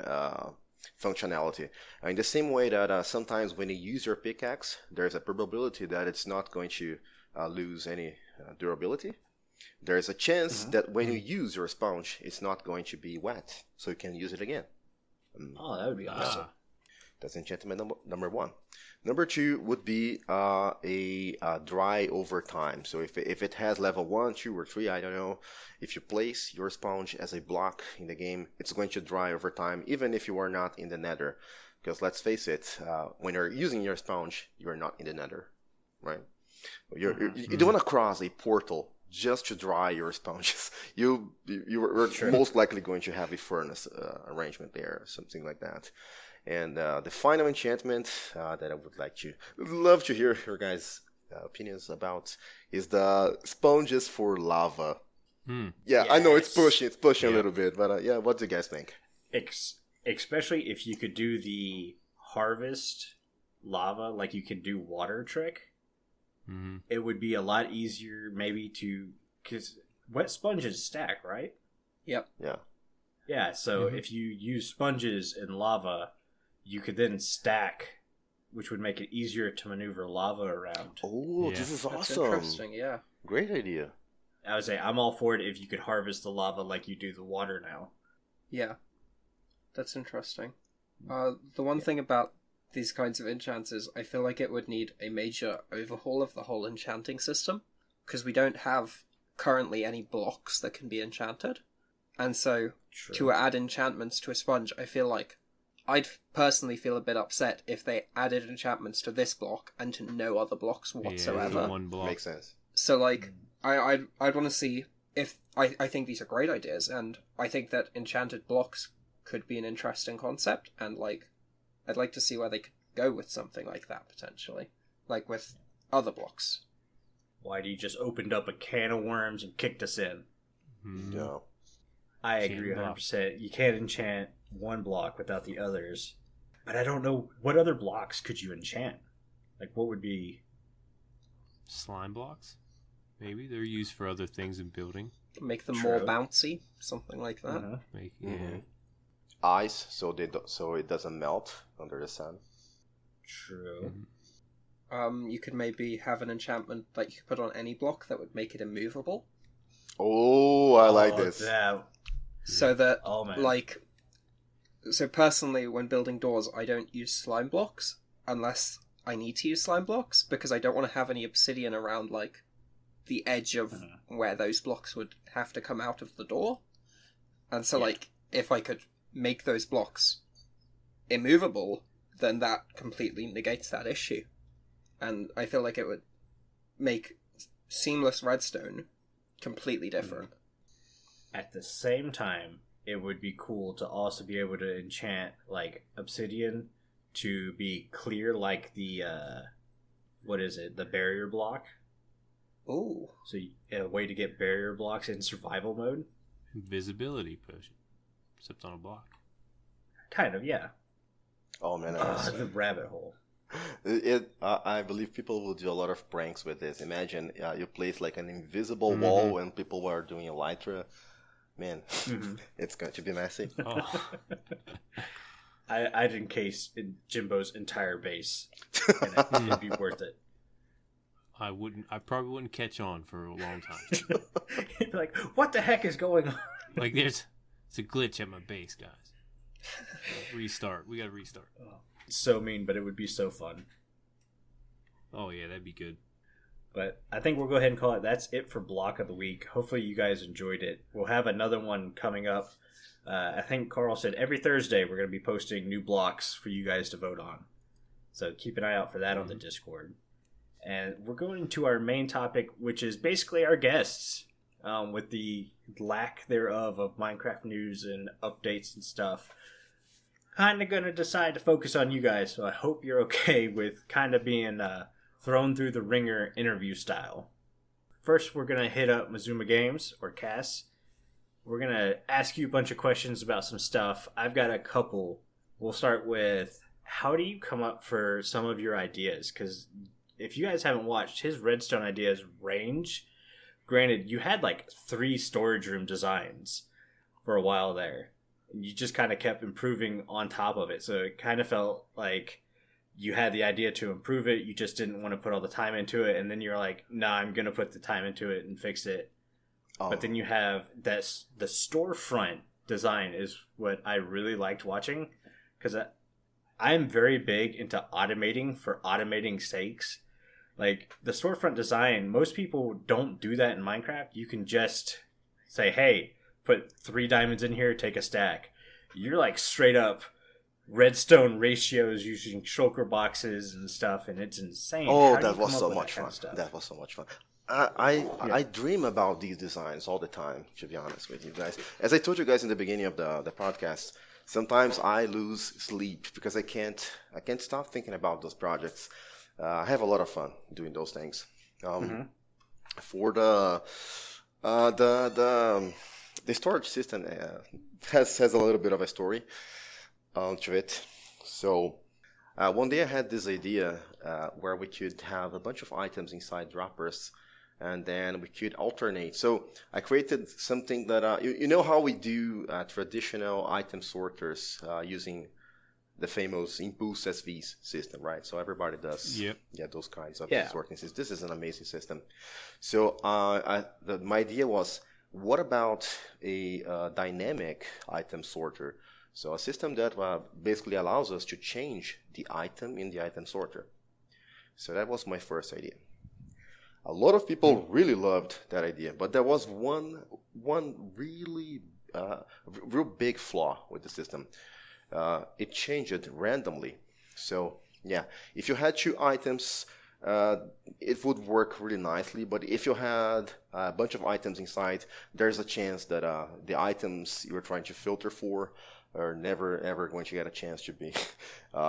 functionality. In the same way that sometimes when you use your pickaxe, there's a probability that it's not going to lose any durability. There's a chance that when you use your sponge, it's not going to be wet, so you can use it again. Oh, that would be awesome. That's enchantment number 1. Number 2 would be a dry over time. So if it has level 1, 2, or 3, I don't know, if you place your sponge as a block in the game, it's going to dry over time, even if you are not in the nether. Because let's face it, when you're using your sponge, you're not in the nether, right? You don't want to cross a portal just to dry your sponges. You're most likely going to have a furnace arrangement there, or something like that. And the final enchantment that I would love to hear your guys' opinions about is the sponges for lava. Yeah, yes. I know it's pushing a little bit, but what do you guys think? Especially if you could do the harvest lava like you can do water trick, it would be a lot easier maybe because wet sponges stack, right? Yep. Yeah, so if you use sponges in lava, you could then stack, which would make it easier to maneuver lava around. Oh, this is awesome. That's interesting, yeah. Great idea. I would say I'm all for it if you could harvest the lava like you do the water now. Yeah. That's interesting. The one thing about these kinds of enchants is I feel like it would need a major overhaul of the whole enchanting system, because we don't have currently any blocks that can be enchanted. And so to add enchantments to a sponge, I feel like I'd personally feel a bit upset if they added enchantments to this block and to no other blocks whatsoever. Yeah, one block. Makes sense. So, I'd want to see if... I think these are great ideas, and I think that enchanted blocks could be an interesting concept, and, I'd like to see where they could go with something like that, potentially. With other blocks. YD just opened up a can of worms and kicked us in. No. I agree 100%. You can't enchant one block without the others. But I don't know, what other blocks could you enchant? What would be... Slime blocks? Maybe they're used for other things in building. Make them True. more bouncy, something like that. Ice, so it doesn't melt under the sun. True. You could maybe have an enchantment that you could put on any block that would make it immovable. Oh, I like this. That, So that, oh man. like, so personally, when building doors, I don't use slime blocks unless I need to use slime blocks because I don't want to have any obsidian around, like, the edge of where those blocks would have to come out of the door. And so, like, if I could make those blocks immovable, then that completely negates that issue. And I feel like it would make seamless redstone completely different. At the same time, it would be cool to also be able to enchant, like, obsidian to be clear like the, what is it, the barrier block. Ooh. So a way to get barrier blocks in survival mode? Invisibility potion. Except on a block. Kind of, yeah. Oh man, The rabbit hole. I believe people will do a lot of pranks with this. Imagine you place like an invisible wall when people were doing elytra. Man, it's going to be messy. Oh. I'd encase Jimbo's entire base, and it'd be worth it. I probably wouldn't catch on for a long time. He'd be like, what the heck is going on? Like it's a glitch at my base, guys. Restart. We gotta restart. It's so mean, but it would be so fun. Oh yeah, that'd be good. But I think we'll go ahead and call it. That's it for Block of the Week. Hopefully you guys enjoyed it. We'll have another one coming up. I think Carl said every Thursday we're going to be posting new blocks for you guys to vote on. So keep an eye out for that on the Discord. And we're going to our main topic, which is basically our guests. With the lack thereof of Minecraft news and updates and stuff. Kind of going to decide to focus on you guys. So I hope you're okay with kind of being thrown through the ringer interview style. First, we're going to hit up Maizuma Games, or Cass. We're going to ask you a bunch of questions about some stuff. I've got a couple. We'll start with, how do you come up for some of your ideas? Because if you guys haven't watched, his redstone ideas range. Granted, you had like 3 storage room designs for a while there. And you just kind of kept improving on top of it. So it kind of felt like you had the idea to improve it. You just didn't want to put all the time into it. And then you're like, nah, I'm going to put the time into it and fix it. Oh. But then you have the storefront design is what I really liked watching. Because I'm very big into automating for automating sakes. Like, the storefront design, most people don't do that in Minecraft. You can just say, hey, put 3 diamonds in here, take a stack. You're like straight up redstone ratios using shulker boxes and stuff, and it's insane. Oh, that was so much fun. That was so much fun. I dream about these designs all the time, to be honest with you guys. As I told you guys in the beginning of the podcast, sometimes I lose sleep because I can't stop thinking about those projects. I have a lot of fun doing those things. For the storage system has a little bit of a story to it. So one day I had this idea where we could have a bunch of items inside droppers, and then we could alternate. So I created something that you know how we do traditional item sorters using the famous Impulse SVs system, right? So everybody does those kinds of sorting systems. This is an amazing system. So my idea was, what about a dynamic item sorter? So a system that basically allows us to change the item in the item sorter. So that was my first idea. A lot of people really loved that idea, but there was one really real big flaw with the system. It changed randomly. So yeah, if you had 2 items, it would work really nicely. But if you had a bunch of items inside, there's a chance that the items you were trying to filter for are never ever going to get a chance to be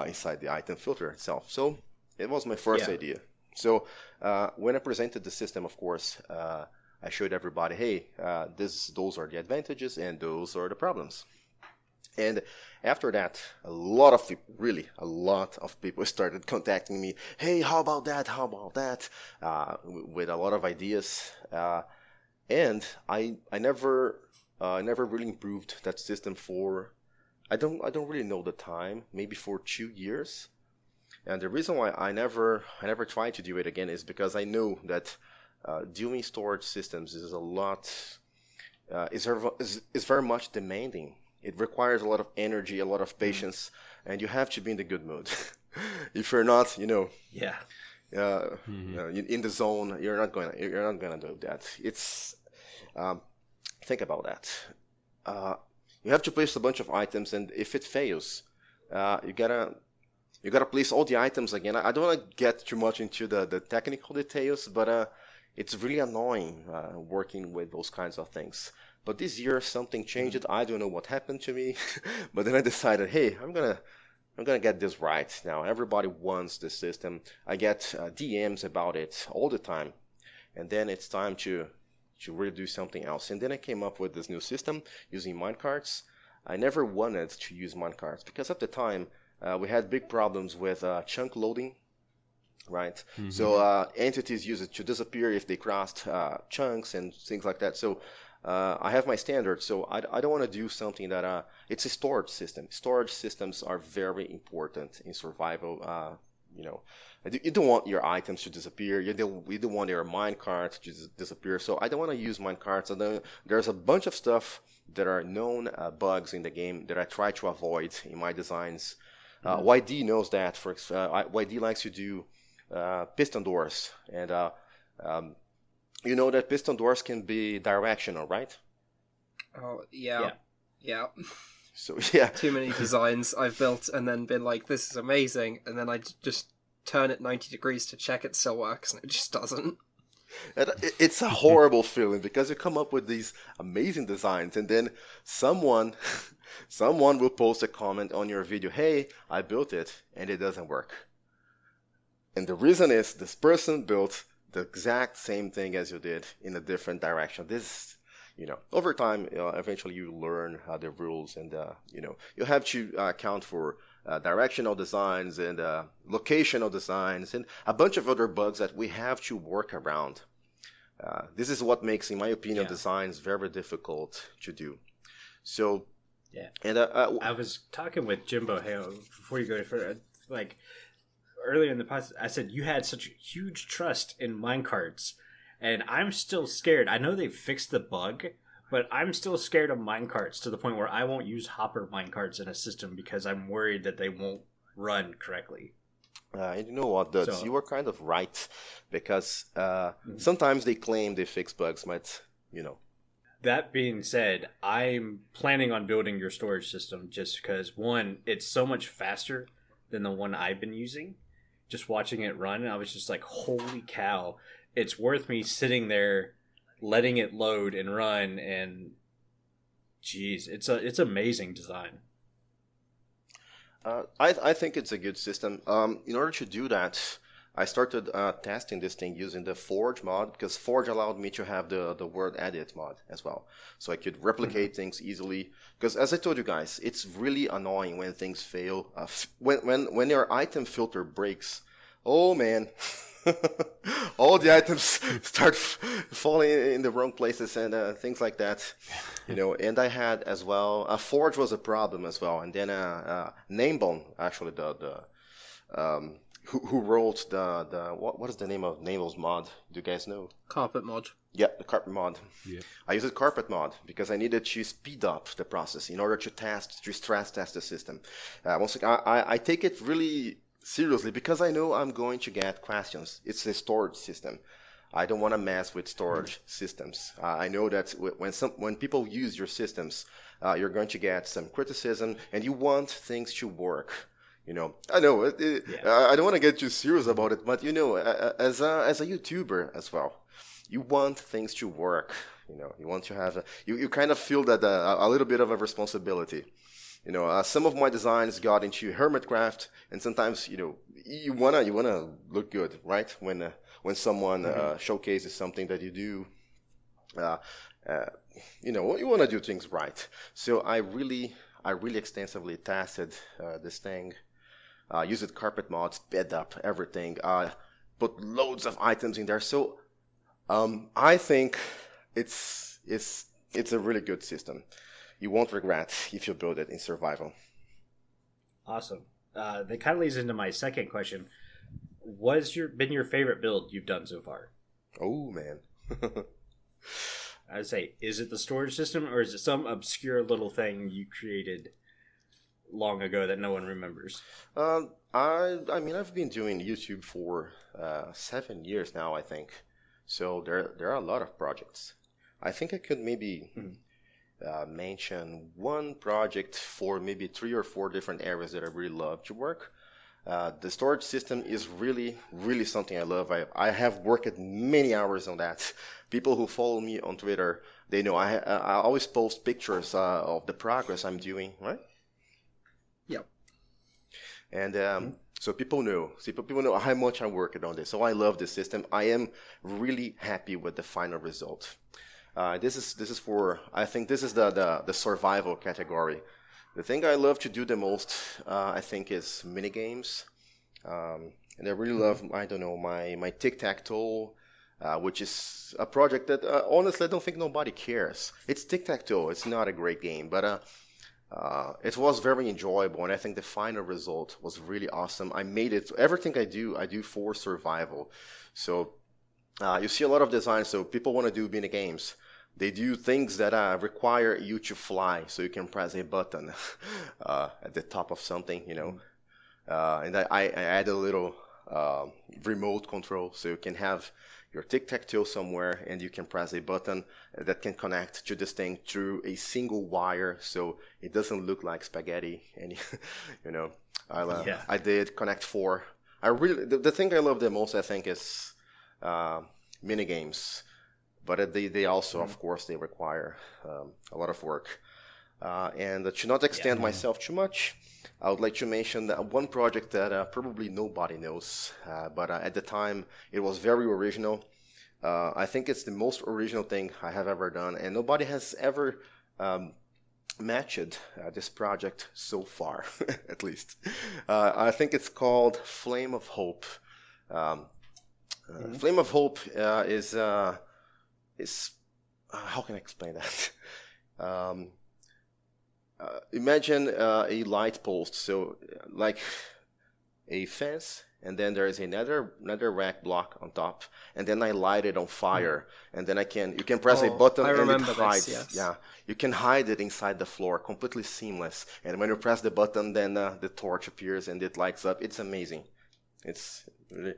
inside the item filter itself. So it was my first idea. So when I presented the system, of course, I showed everybody, hey, those are the advantages and those are the problems. And after that, a lot of people, really a lot of people started contacting me. Hey, how about that? How about that? With a lot of ideas. And I never really improved that system for, I don't really know the time, maybe for 2 years. And the reason why I never tried to do it again is because I know that doing storage systems is a lot, is very much demanding. It requires a lot of energy, a lot of patience, and you have to be in the good mood. If you're not, Yeah. in the zone, you're not gonna do that. It's think about that. You have to place a bunch of items, and if it fails, you gotta place all the items again. I don't want to get too much into the technical details, but it's really annoying working with those kinds of things. But this year something changed. I don't know what happened to me, but then I decided, hey, I'm gonna get this right now. Everybody wants this system. I get DMs about it all the time, and then it's time to really do something else. And then I came up with this new system using minecarts. I never wanted to use minecarts because at the time we had big problems with chunk loading, right? So entities use it to disappear if they crossed chunks and things like that. So I have my standard, so I don't want to do something that it's a storage system. Storage systems are very important in survival. You don't want your items to disappear. You don't want your minecart to disappear. So I don't want to use minecarts. And there's a bunch of stuff that are known bugs in the game that I try to avoid in my designs. YD knows that. YD likes to do piston doors, and you know that piston doors can be directional, right? Oh, yeah. So, yeah. Too many designs I've built and then been like, this is amazing, and then I just turn it 90 degrees to check it still works, and it just doesn't. It's a horrible feeling because you come up with these amazing designs, and then someone will post a comment on your video, hey, I built it, and it doesn't work. And the reason is this person built the exact same thing as you did in a different direction. This, over time, eventually you learn the rules, and you have to account for directional designs and locational designs and a bunch of other bugs that we have to work around. This is what makes, in my opinion, designs very difficult to do. So, yeah. And I was talking with Jimbo Hale before you go further, like earlier in the podcast, I said you had such huge trust in minecarts, and I'm still scared. I know they fixed the bug, but I'm still scared of minecarts to the point where I won't use hopper minecarts in a system because I'm worried that they won't run correctly. And you know what, Duds? So, you were kind of right, because sometimes they claim they fix bugs, but, That being said, I'm planning on building your storage system just because, one, it's so much faster than the one I've been using. Just watching it run, I was just like, holy cow, it's worth me sitting there, letting it load and run, and geez, it's amazing design. I think it's a good system. In order to do that, I started testing this thing using the Forge mod, because Forge allowed me to have the word edit mod as well. So I could replicate things easily. Because as I told you guys, it's really annoying when things fail. When your item filter breaks, oh man, all the items start falling in the wrong places and things like that. And I had as well, Forge was a problem as well. And then Namebone, actually who wrote the what is the name of Namel's mod? Do you guys know? Carpet mod. Yeah, the carpet mod. Yeah. I used carpet mod because I needed to speed up the process in order to stress test the system. Once again, I take it really seriously because I know I'm going to get questions. It's a storage system. I don't want to mess with storage systems. I know that when people use your systems, you're going to get some criticism, and you want things to work. I know I don't want to get too serious about it, but as a YouTuber as well, you want things to work. You want to have you kind of feel that a little bit of a responsibility. Some of my designs got into hermitcraft, and sometimes you wanna look good, right? When someone showcases something that you do, you want to do things right. So I I really extensively tested this thing. Used carpet mods, sped up everything, put loads of items in there. So I think it's a really good system. You won't regret if you build it in survival. Awesome. That kind of leads into my second question. What's been your favorite build you've done so far? Oh man. I'd say, is it the storage system or is it some obscure little thing you created long ago that no one remembers? I mean, I've been doing YouTube for 7 years now, I think. So there are a lot of projects. I think I could maybe mention one project for maybe 3 or 4 different areas that I really love to work. The storage system is really, really something I love. I have worked many hours on that. People who follow me on Twitter, they know I always post pictures of the progress I'm doing, right? Yep. And so people know. People know how much I worked on this. So I love this system. I am really happy with the final result. This is for, I think this is the survival category. The thing I love to do the most, I think, is mini games, and I really love, I don't know, my tic-tac-toe, which is a project that honestly I don't think nobody cares. It's tic-tac-toe. It's not a great game, but it was very enjoyable, and I think the final result was really awesome. I made it. Everything I do for survival. So you see a lot of designs. So people want to do mini games. They do things that require you to fly, so you can press a button at the top of something, you know. And I add a little remote control, so you can have your tic-tac-toe somewhere, and you can press a button that can connect to this thing through a single wire, so it doesn't look like spaghetti. And you know, I did Connect 4. The thing I love the most, I think, is mini games. But they also, of course, they require a lot of work. And to not extend myself too much, I would like to mention that one project that probably nobody knows, but at the time it was very original. I think it's the most original thing I have ever done, and nobody has ever matched this project so far, at least. I think it's called Flame of Hope. Flame of Hope is how can I explain that? Imagine a light post, so like a fence, and then there is another rack block on top, and then I light it on fire, and then you can press a button and it hides. This, yes. Yeah, you can hide it inside the floor, completely seamless. And when you press the button, then the torch appears and it lights up. It's amazing. It's really,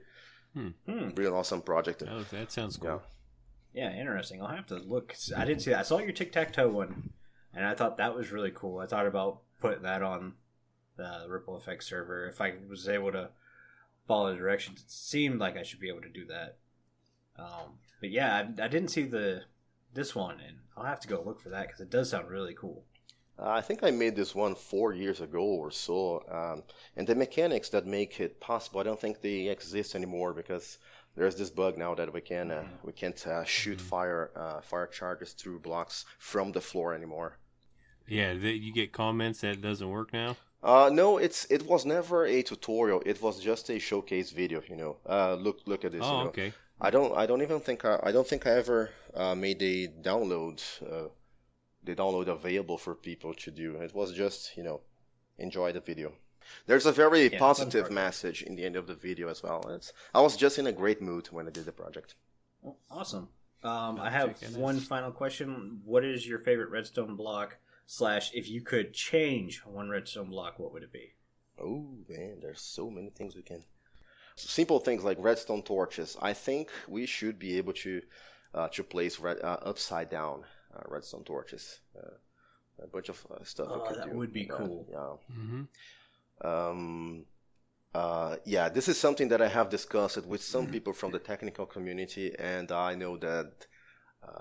really awesome project. Oh, that sounds cool. Yeah, interesting. I'll have to look. I didn't see that. I saw your tic-tac-toe one, and I thought that was really cool. I thought about putting that on the Ripple Effect server. If I was able to follow the directions, it seemed like I should be able to do that. But yeah, I didn't see this one, and I'll have to go look for that because it does sound really cool. I think I made this one 4 years ago or so, and the mechanics that make it possible, I don't think they exist anymore because there's this bug now that we can't shoot fire charges through blocks from the floor anymore. Yeah, you get comments that it doesn't work now. No, it was never a tutorial. It was just a showcase video. You know, look at this. Oh, you know. Okay. I don't think I ever made the download available for people to do. It was just, you know, enjoy the video. There's a very positive message in the end of the video as well. I was just in a great mood when I did the project. Oh, awesome. I have one final question. What is your favorite redstone block? / if you could change one redstone block, what would it be? Oh man, there's so many things we can. Simple things like redstone torches. I think we should be able to place upside down redstone torches. A bunch of stuff. That would be cool. Yeah. Yeah, this is something that I have discussed with some people from the technical community, and I know that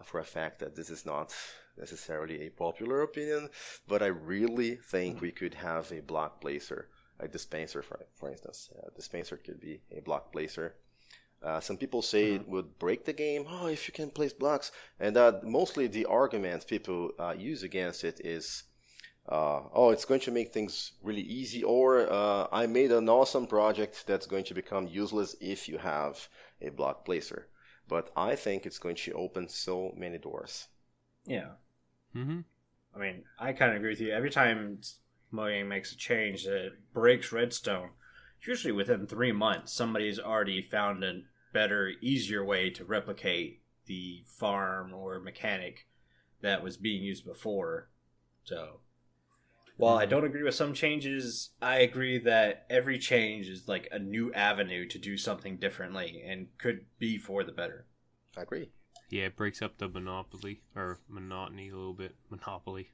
for a fact that this is not necessarily a popular opinion, but I really think we could have a block placer, a dispenser, for instance. A dispenser could be a block placer. Some people say it would break the game. Oh, if you can place blocks. And mostly the argument people use against it is it's going to make things really easy, or I made an awesome project that's going to become useless if you have a block placer. But I think it's going to open so many doors. Yeah. Mm-hmm. I mean, I kind of agree with you. Every time Mojang makes a change that breaks Redstone, usually within 3 months, somebody's already found a better, easier way to replicate the farm or mechanic that was being used before. So, while I don't agree with some changes, I agree that every change is like a new avenue to do something differently and could be for the better. I agree. Yeah, it breaks up the monopoly or monotony a little bit. Monopoly.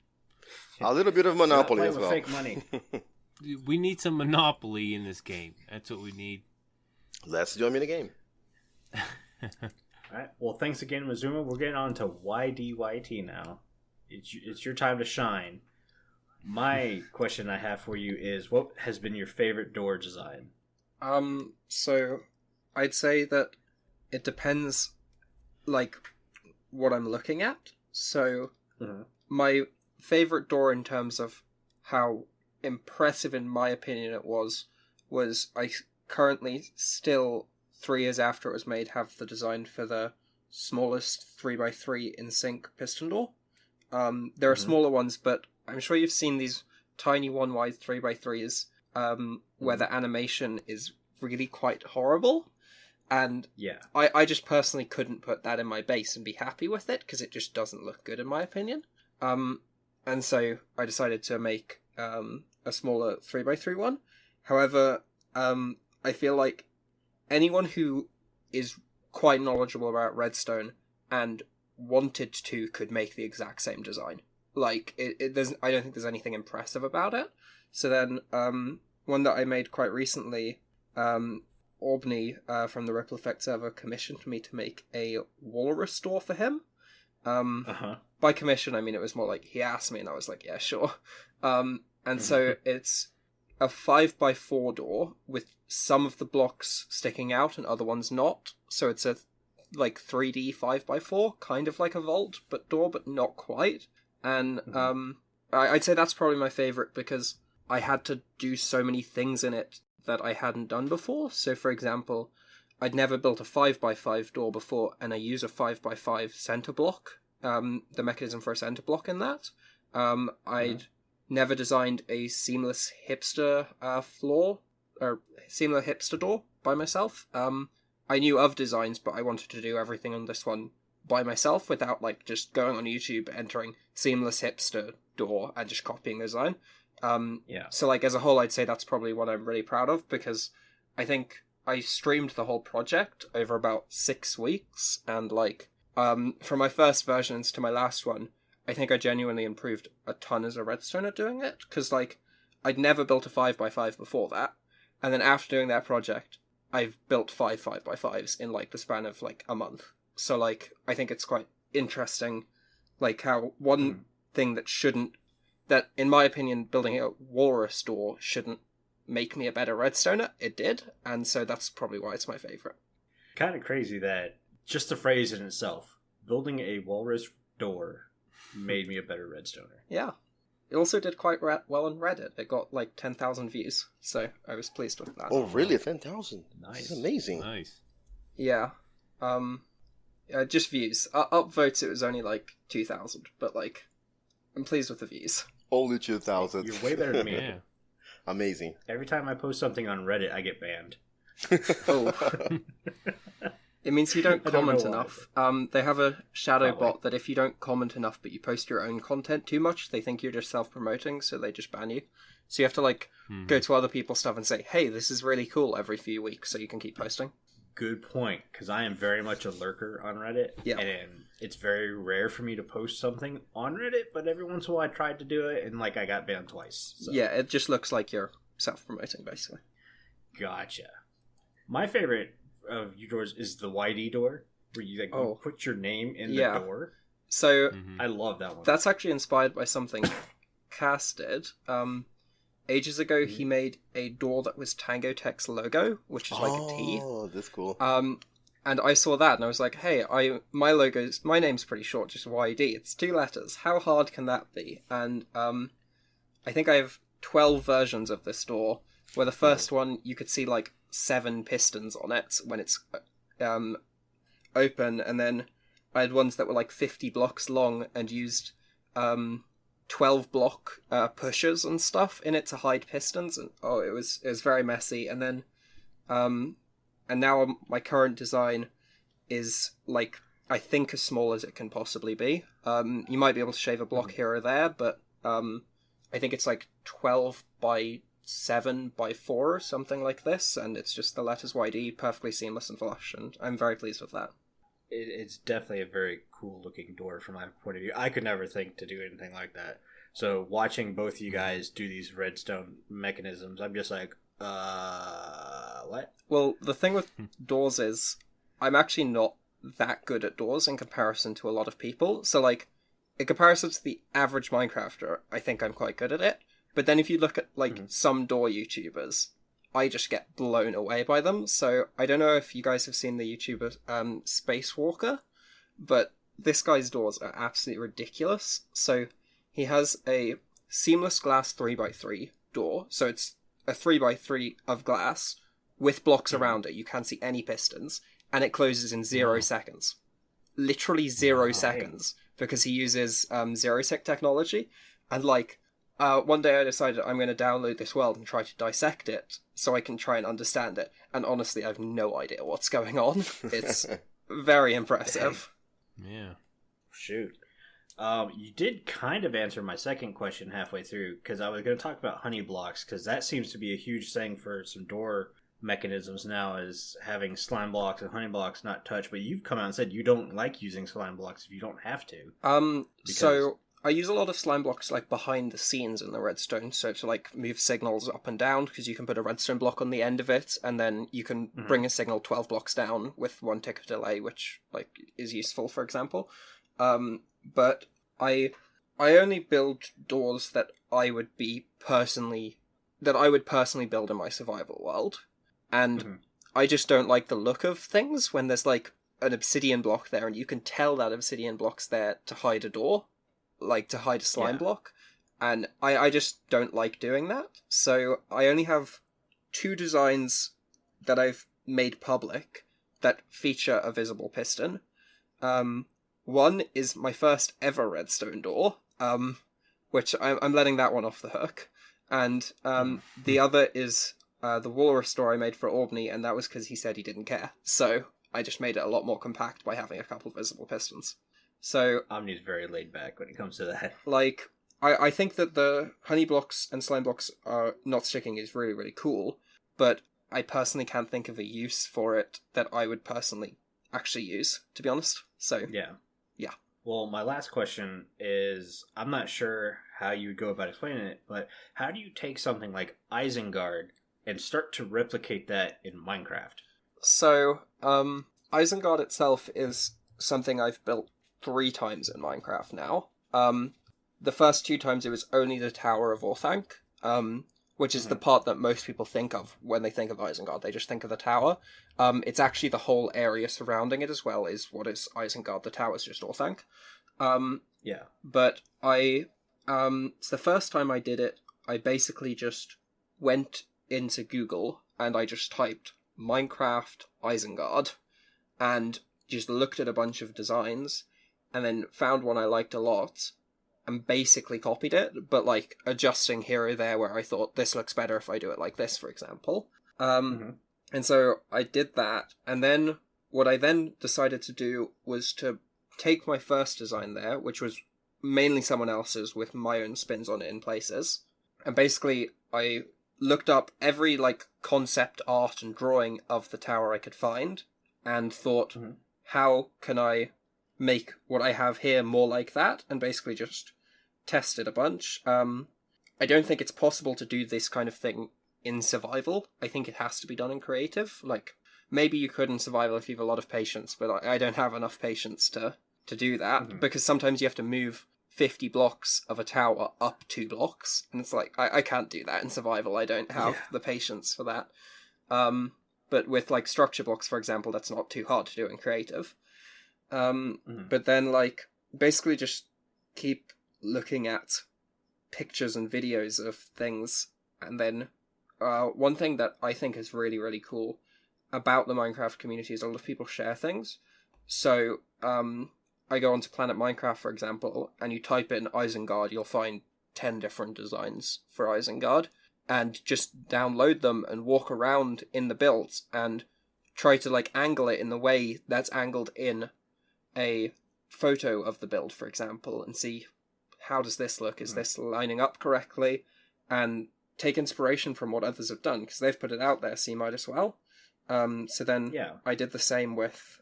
A little bit of monopoly Not as playing well. with fake money. We need some monopoly in this game. That's what we need. Let's do a mini game. All right. Well, thanks again, Maizuma. We're getting on to YDYT now. It's your time to shine. My question I have for you is, what has been your favorite door design? So I'd say that it depends, like, what I'm looking at. So my favorite door in terms of how impressive, in my opinion, it was I currently still, 3 years after it was made, have the design for the smallest 3x3 in sync piston door. There are smaller ones, but I'm sure you've seen these tiny 1 wide 3x3s where the animation is really quite horrible. And Yeah. I just personally couldn't put that in my base and be happy with it, because it just doesn't look good in my opinion. And so I decided to make a smaller 3x3 one. However, I feel like anyone who is quite knowledgeable about Redstone and wanted to could make the exact same design. Like, I don't think there's anything impressive about it. So then, one that I made quite recently, Albany from the Ripple Effect server commissioned me to make a walrus door for him. By commission, I mean it was more like he asked me and I was like, yeah, sure. And so it's a 5x4 door with some of the blocks sticking out and other ones not. So it's a like 3D 5x4, kind of like a vault door, but not quite. And I'd say that's probably my favorite because I had to do so many things in it that I hadn't done before. So for example, I'd never built a 5x5 door before, and I use a 5x5 center block, the mechanism for a center block in that. I'd never designed a seamless hipster floor, or seamless hipster door by myself. I knew of designs, but I wanted to do everything on this one by myself without like just going on YouTube, entering seamless hipster door and just copying the design. So like as a whole, I'd say that's probably what I'm really proud of, because I think I streamed the whole project over about 6 weeks, and like from my first versions to my last one, I think I genuinely improved a ton as a redstone at doing it, because like I'd never built a 5x5 before that, and then after doing that project, I've built 5 5x5s in like the span of like a month. So like I think it's quite interesting, like how one thing that in my opinion building a walrus door shouldn't make me a better redstoner, it did, and so that's probably why it's my favorite. Kind of crazy that just the phrase in itself, building a walrus door, made me a better redstoner. Yeah. It also did quite well on Reddit. It got like 10,000 views, so I was pleased with that. Oh, really? 10,000? Nice. That's amazing. Nice. Yeah. Just views. Upvotes, it was only like 2,000, but like, I'm pleased with the views. Only 2,000. You're way better than me. Yeah. Amazing. Every time I post something on Reddit, I get banned. Oh. It means you don't I don't comment know why, enough. They have a shadow Probably. bot that if you don't comment enough but you post your own content too much, they think you're just self-promoting, so they just ban you. So you have to like go to other people's stuff and say, hey, this is really cool every few weeks, so you can keep posting. Good point, because I am very much a lurker on Reddit, and it's very rare for me to post something on Reddit, but every once in a while I tried to do it, and like I got banned twice. So. Yeah, it just looks like you're self-promoting, basically. Gotcha. My favorite of your doors is the YD door, where you like you put your name in the door. So I love that one. That's actually inspired by something Cass did. Ages ago, he made a door that was Tango Tech's logo, which is like a T. Oh, that's cool. And I saw that, and I was like, hey, my name's pretty short, just YD. It's 2 letters. How hard can that be? And I think I have 12 versions of this door, where the first one you could see like 7 pistons on it when it's open, and then I had ones that were like 50 blocks long and used 12 block pushers and stuff in it to hide pistons, and it was very messy. And then and now my current design is like, I think, as small as it can possibly be. You might be able to shave a block here or there, but I think it's like 12 by 7 by 4 or something like this, and it's just the letters YD, perfectly seamless and flush, and I'm very pleased with that. It's definitely a very cool looking door from my point of view. I could never think to do anything like that. So watching both you guys do these redstone mechanisms, I'm just like, what? Well, the thing with doors is, I'm actually not that good at doors in comparison to a lot of people. So, like, in comparison to the average Minecrafter, I think I'm quite good at it. But then if you look at, like, some door YouTubers, I just get blown away by them. So, I don't know if you guys have seen the YouTuber Spacewalker, but this guy's doors are absolutely ridiculous. So, he has a seamless glass 3x3 door. So, it's a 3x3 of glass with blocks around it. You can't see any pistons. And it closes in 0 seconds. Literally 0 seconds. Because he uses 0-sec technology. And, like, one day I decided I'm going to download this world and try to dissect it so I can try and understand it. And honestly, I have no idea what's going on. It's very impressive. Yeah. Shoot. You did kind of answer my second question halfway through, because I was going to talk about honey blocks, because that seems to be a huge thing for some door mechanisms now, is having slime blocks and honey blocks not touch. But you've come out and said you don't like using slime blocks if you don't have to. So I use a lot of slime blocks like behind the scenes in the redstone, so to like move signals up and down, because you can put a redstone block on the end of it, and then you can bring a signal 12 blocks down with 1 tick of delay, which like is useful, for example. But I only build doors that I would personally build in my survival world. And I just don't like the look of things when there's like an obsidian block there and you can tell that obsidian block's there to hide a door, like to hide a slime block. And I just don't like doing that. So I only have 2 designs that I've made public that feature a visible piston. One is my first ever redstone door, which I'm letting that one off the hook. And the other is the walrus door I made for Albany, and that was because he said he didn't care. So I just made it a lot more compact by having a couple of visible pistons. So Omni's very laid back when it comes to that. Like, I think that the honey blocks and slime blocks are not sticking is really, really cool, but I personally can't think of a use for it that I would personally actually use, to be honest. So yeah. Yeah. Well, my last question is, I'm not sure how you would go about explaining it, but how do you take something like Isengard and start to replicate that in Minecraft? So, Isengard itself is something I've built 3 times in Minecraft now. The first 2 times it was only the Tower of Orthanc, which is the part that most people think of when they think of Isengard. They just think of the tower. It's actually the whole area surrounding it as well is what is Isengard. The tower is just Orthanc. Yeah. But it's the first time I did it, I basically just went into Google and I just typed Minecraft Isengard and just looked at a bunch of designs and then found one I liked a lot and basically copied it, but like adjusting here or there where I thought this looks better if I do it like this, for example. And so I did that, and then what I then decided to do was to take my first design there, which was mainly someone else's with my own spins on it in places, and basically I looked up every like concept art and drawing of the tower I could find and thought, how can I make what I have here more like that, and basically just tested a bunch. I don't think it's possible to do this kind of thing in survival. I think it has to be done in creative. Like, maybe you could in survival if you have a lot of patience, but I don't have enough patience to do that, because sometimes you have to move 50 blocks of a tower up 2 blocks, and it's like, I can't do that in survival. I don't have the patience for that. But with, like, structure blocks, for example, that's not too hard to do in creative. But then, like, basically just keep looking at pictures and videos of things. And then one thing that I think is really, really cool about the Minecraft community is a lot of people share things. So I go onto Planet Minecraft, for example, and you type in Isengard, you'll find 10 different designs for Isengard, and just download them and walk around in the builds and try to like angle it in the way that's angled in a photo of the build, for example, and see how does this look? Is this lining up correctly? And take inspiration from what others have done, because they've put it out there, so you might as well. So then I did the same with...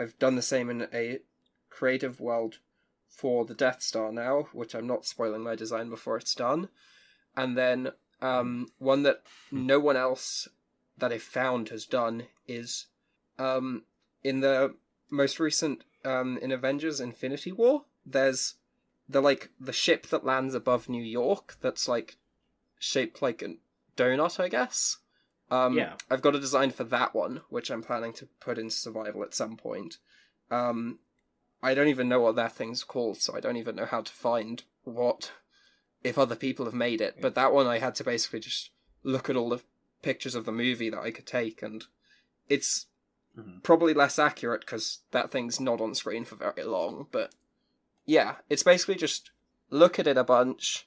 I've done the same in a creative world for the Death Star now, which I'm not spoiling my design before it's done. And then one that no one else that I've found has done is in the most recent in Avengers Infinity War, there's the ship that lands above New York that's like shaped like a donut, I guess. I've got a design for that one, which I'm planning to put into survival at some point. I don't even know what that thing's called, so I don't even know how to find if other people have made it. But that one I had to basically just look at all the pictures of the movie that I could take, and it's probably less accurate because that thing's not on screen for very long. But yeah, it's basically just look at it a bunch,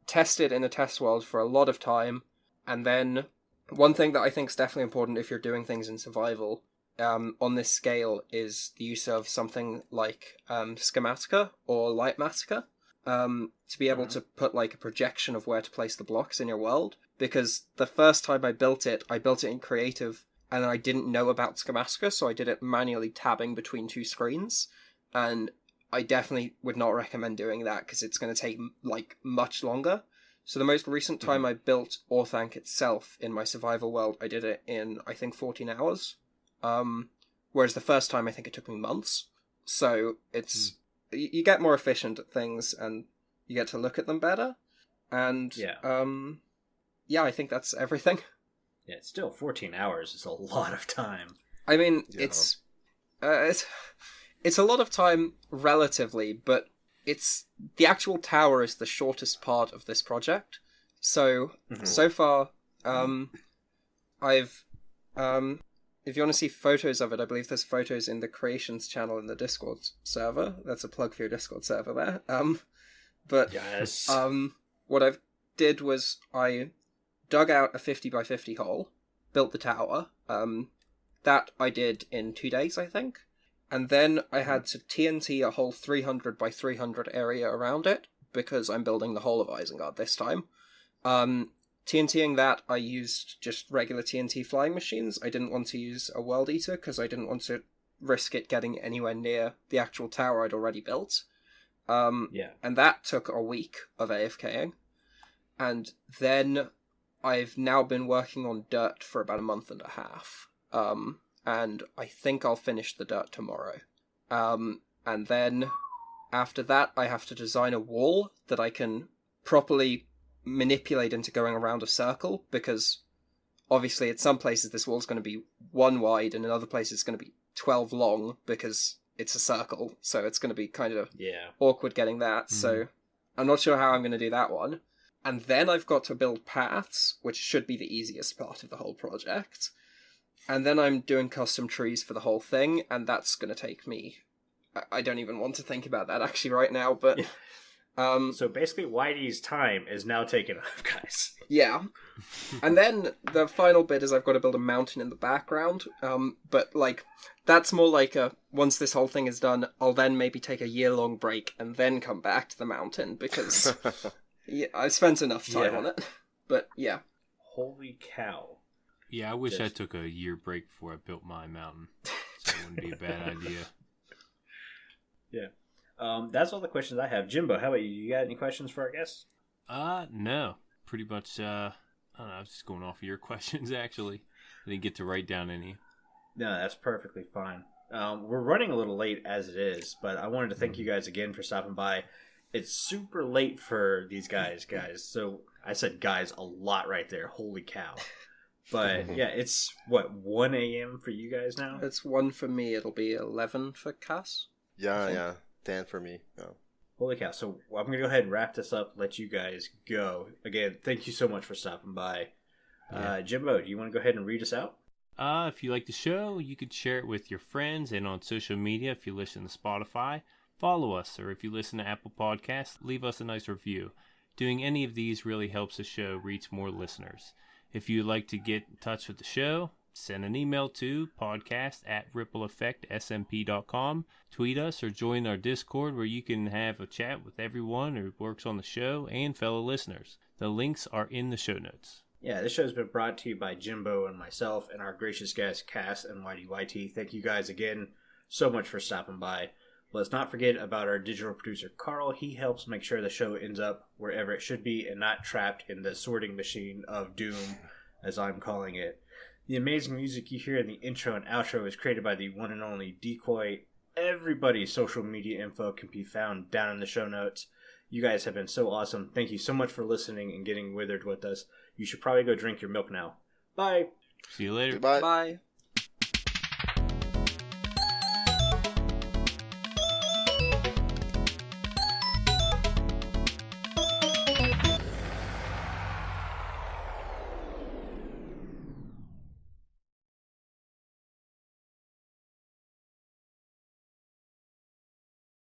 test it in a test world for a lot of time, and then one thing that I think is definitely important if you're doing things in survival on this scale is the use of something like Schematica or Lightmatica to be able to put like a projection of where to place the blocks in your world. Because the first time I built it in creative and I didn't know about Schematica, so I did it manually tabbing between two screens, and I definitely would not recommend doing that because it's going to take like much longer. So the most recent time I built Orthanc itself in my survival world, I did it in, I think, 14 hours. Whereas the first time, I think it took me months. So it's you get more efficient at things, and you get to look at them better. And I think that's everything. Yeah, it's still 14 hours is a lot of time. I mean, it's a lot of time relatively, but it's the actual tower is the shortest part of this project. So so far, I've if you want to see photos of it, I believe there's photos in the creations channel in the Discord server. That's a plug for your Discord server there. But yes. What I did was I dug out a 50 by 50 hole, built the tower. That I did in 2 days, I think. And then I had to TNT a whole 300 by 300 area around it, because I'm building the whole of Isengard this time. TNTing that, I used just regular TNT flying machines. I didn't want to use a World Eater, because I didn't want to risk it getting anywhere near the actual tower I'd already built. And that took a week of AFKing. And then I've now been working on dirt for about a month and a half. And I think I'll finish the dirt tomorrow. And then after that, I have to design a wall that I can properly manipulate into going around a circle, because obviously at some places this wall's going to be 1 wide, and in other places it's going to be 12 long, because it's a circle, so it's going to be kind of awkward getting that. So I'm not sure how I'm going to do that one. And then I've got to build paths, which should be the easiest part of the whole project. And then I'm doing custom trees for the whole thing, and that's going to take me... I don't even want to think about that actually right now, but... So basically YD's time is now taken up, guys. Yeah. And then the final bit is I've got to build a mountain in the background, but like that's more like once this whole thing is done, I'll then maybe take a year-long break and then come back to the mountain, because I spent enough time on it. But yeah. Holy cow. Yeah, I wish I took a year break before I built my mountain. So it wouldn't be a bad idea. Yeah. That's all the questions I have. Jimbo, how about you? You got any questions for our guests? No. Pretty much, I don't know, I was just going off of your questions, actually. I didn't get to write down any. No, that's perfectly fine. We're running a little late as it is, but I wanted to thank you guys again for stopping by. It's super late for these guys. So I said guys a lot right there. Holy cow. But yeah, it's, 1 a.m. for you guys now? It's 1 for me. It'll be 11 for Cass. Yeah. 10 for me. Yeah. Holy cow. So I'm going to go ahead and wrap this up, let you guys go. Again, thank you so much for stopping by. Jimbo, do you want to go ahead and read us out? If you like the show, you could share it with your friends and on social media if you listen to Spotify. Follow us, or if you listen to Apple Podcasts, leave us a nice review. Doing any of these really helps the show reach more listeners. If you'd like to get in touch with the show, send an email to podcast@rippleeffectsmp.com, tweet us, or join our Discord where you can have a chat with everyone who works on the show and fellow listeners. The links are in the show notes. Yeah, this show has been brought to you by Jimbo and myself and our gracious guests, Cass and YDYT. Thank you guys again so much for stopping by. Let's not forget about our digital producer, Carl. He helps make sure the show ends up wherever it should be and not trapped in the sorting machine of doom, as I'm calling it. The amazing music you hear in the intro and outro is created by the one and only Decoy. Everybody's social media info can be found down in the show notes. You guys have been so awesome. Thank you so much for listening and getting withered with us. You should probably go drink your milk now. Bye. See you later. Goodbye. Bye.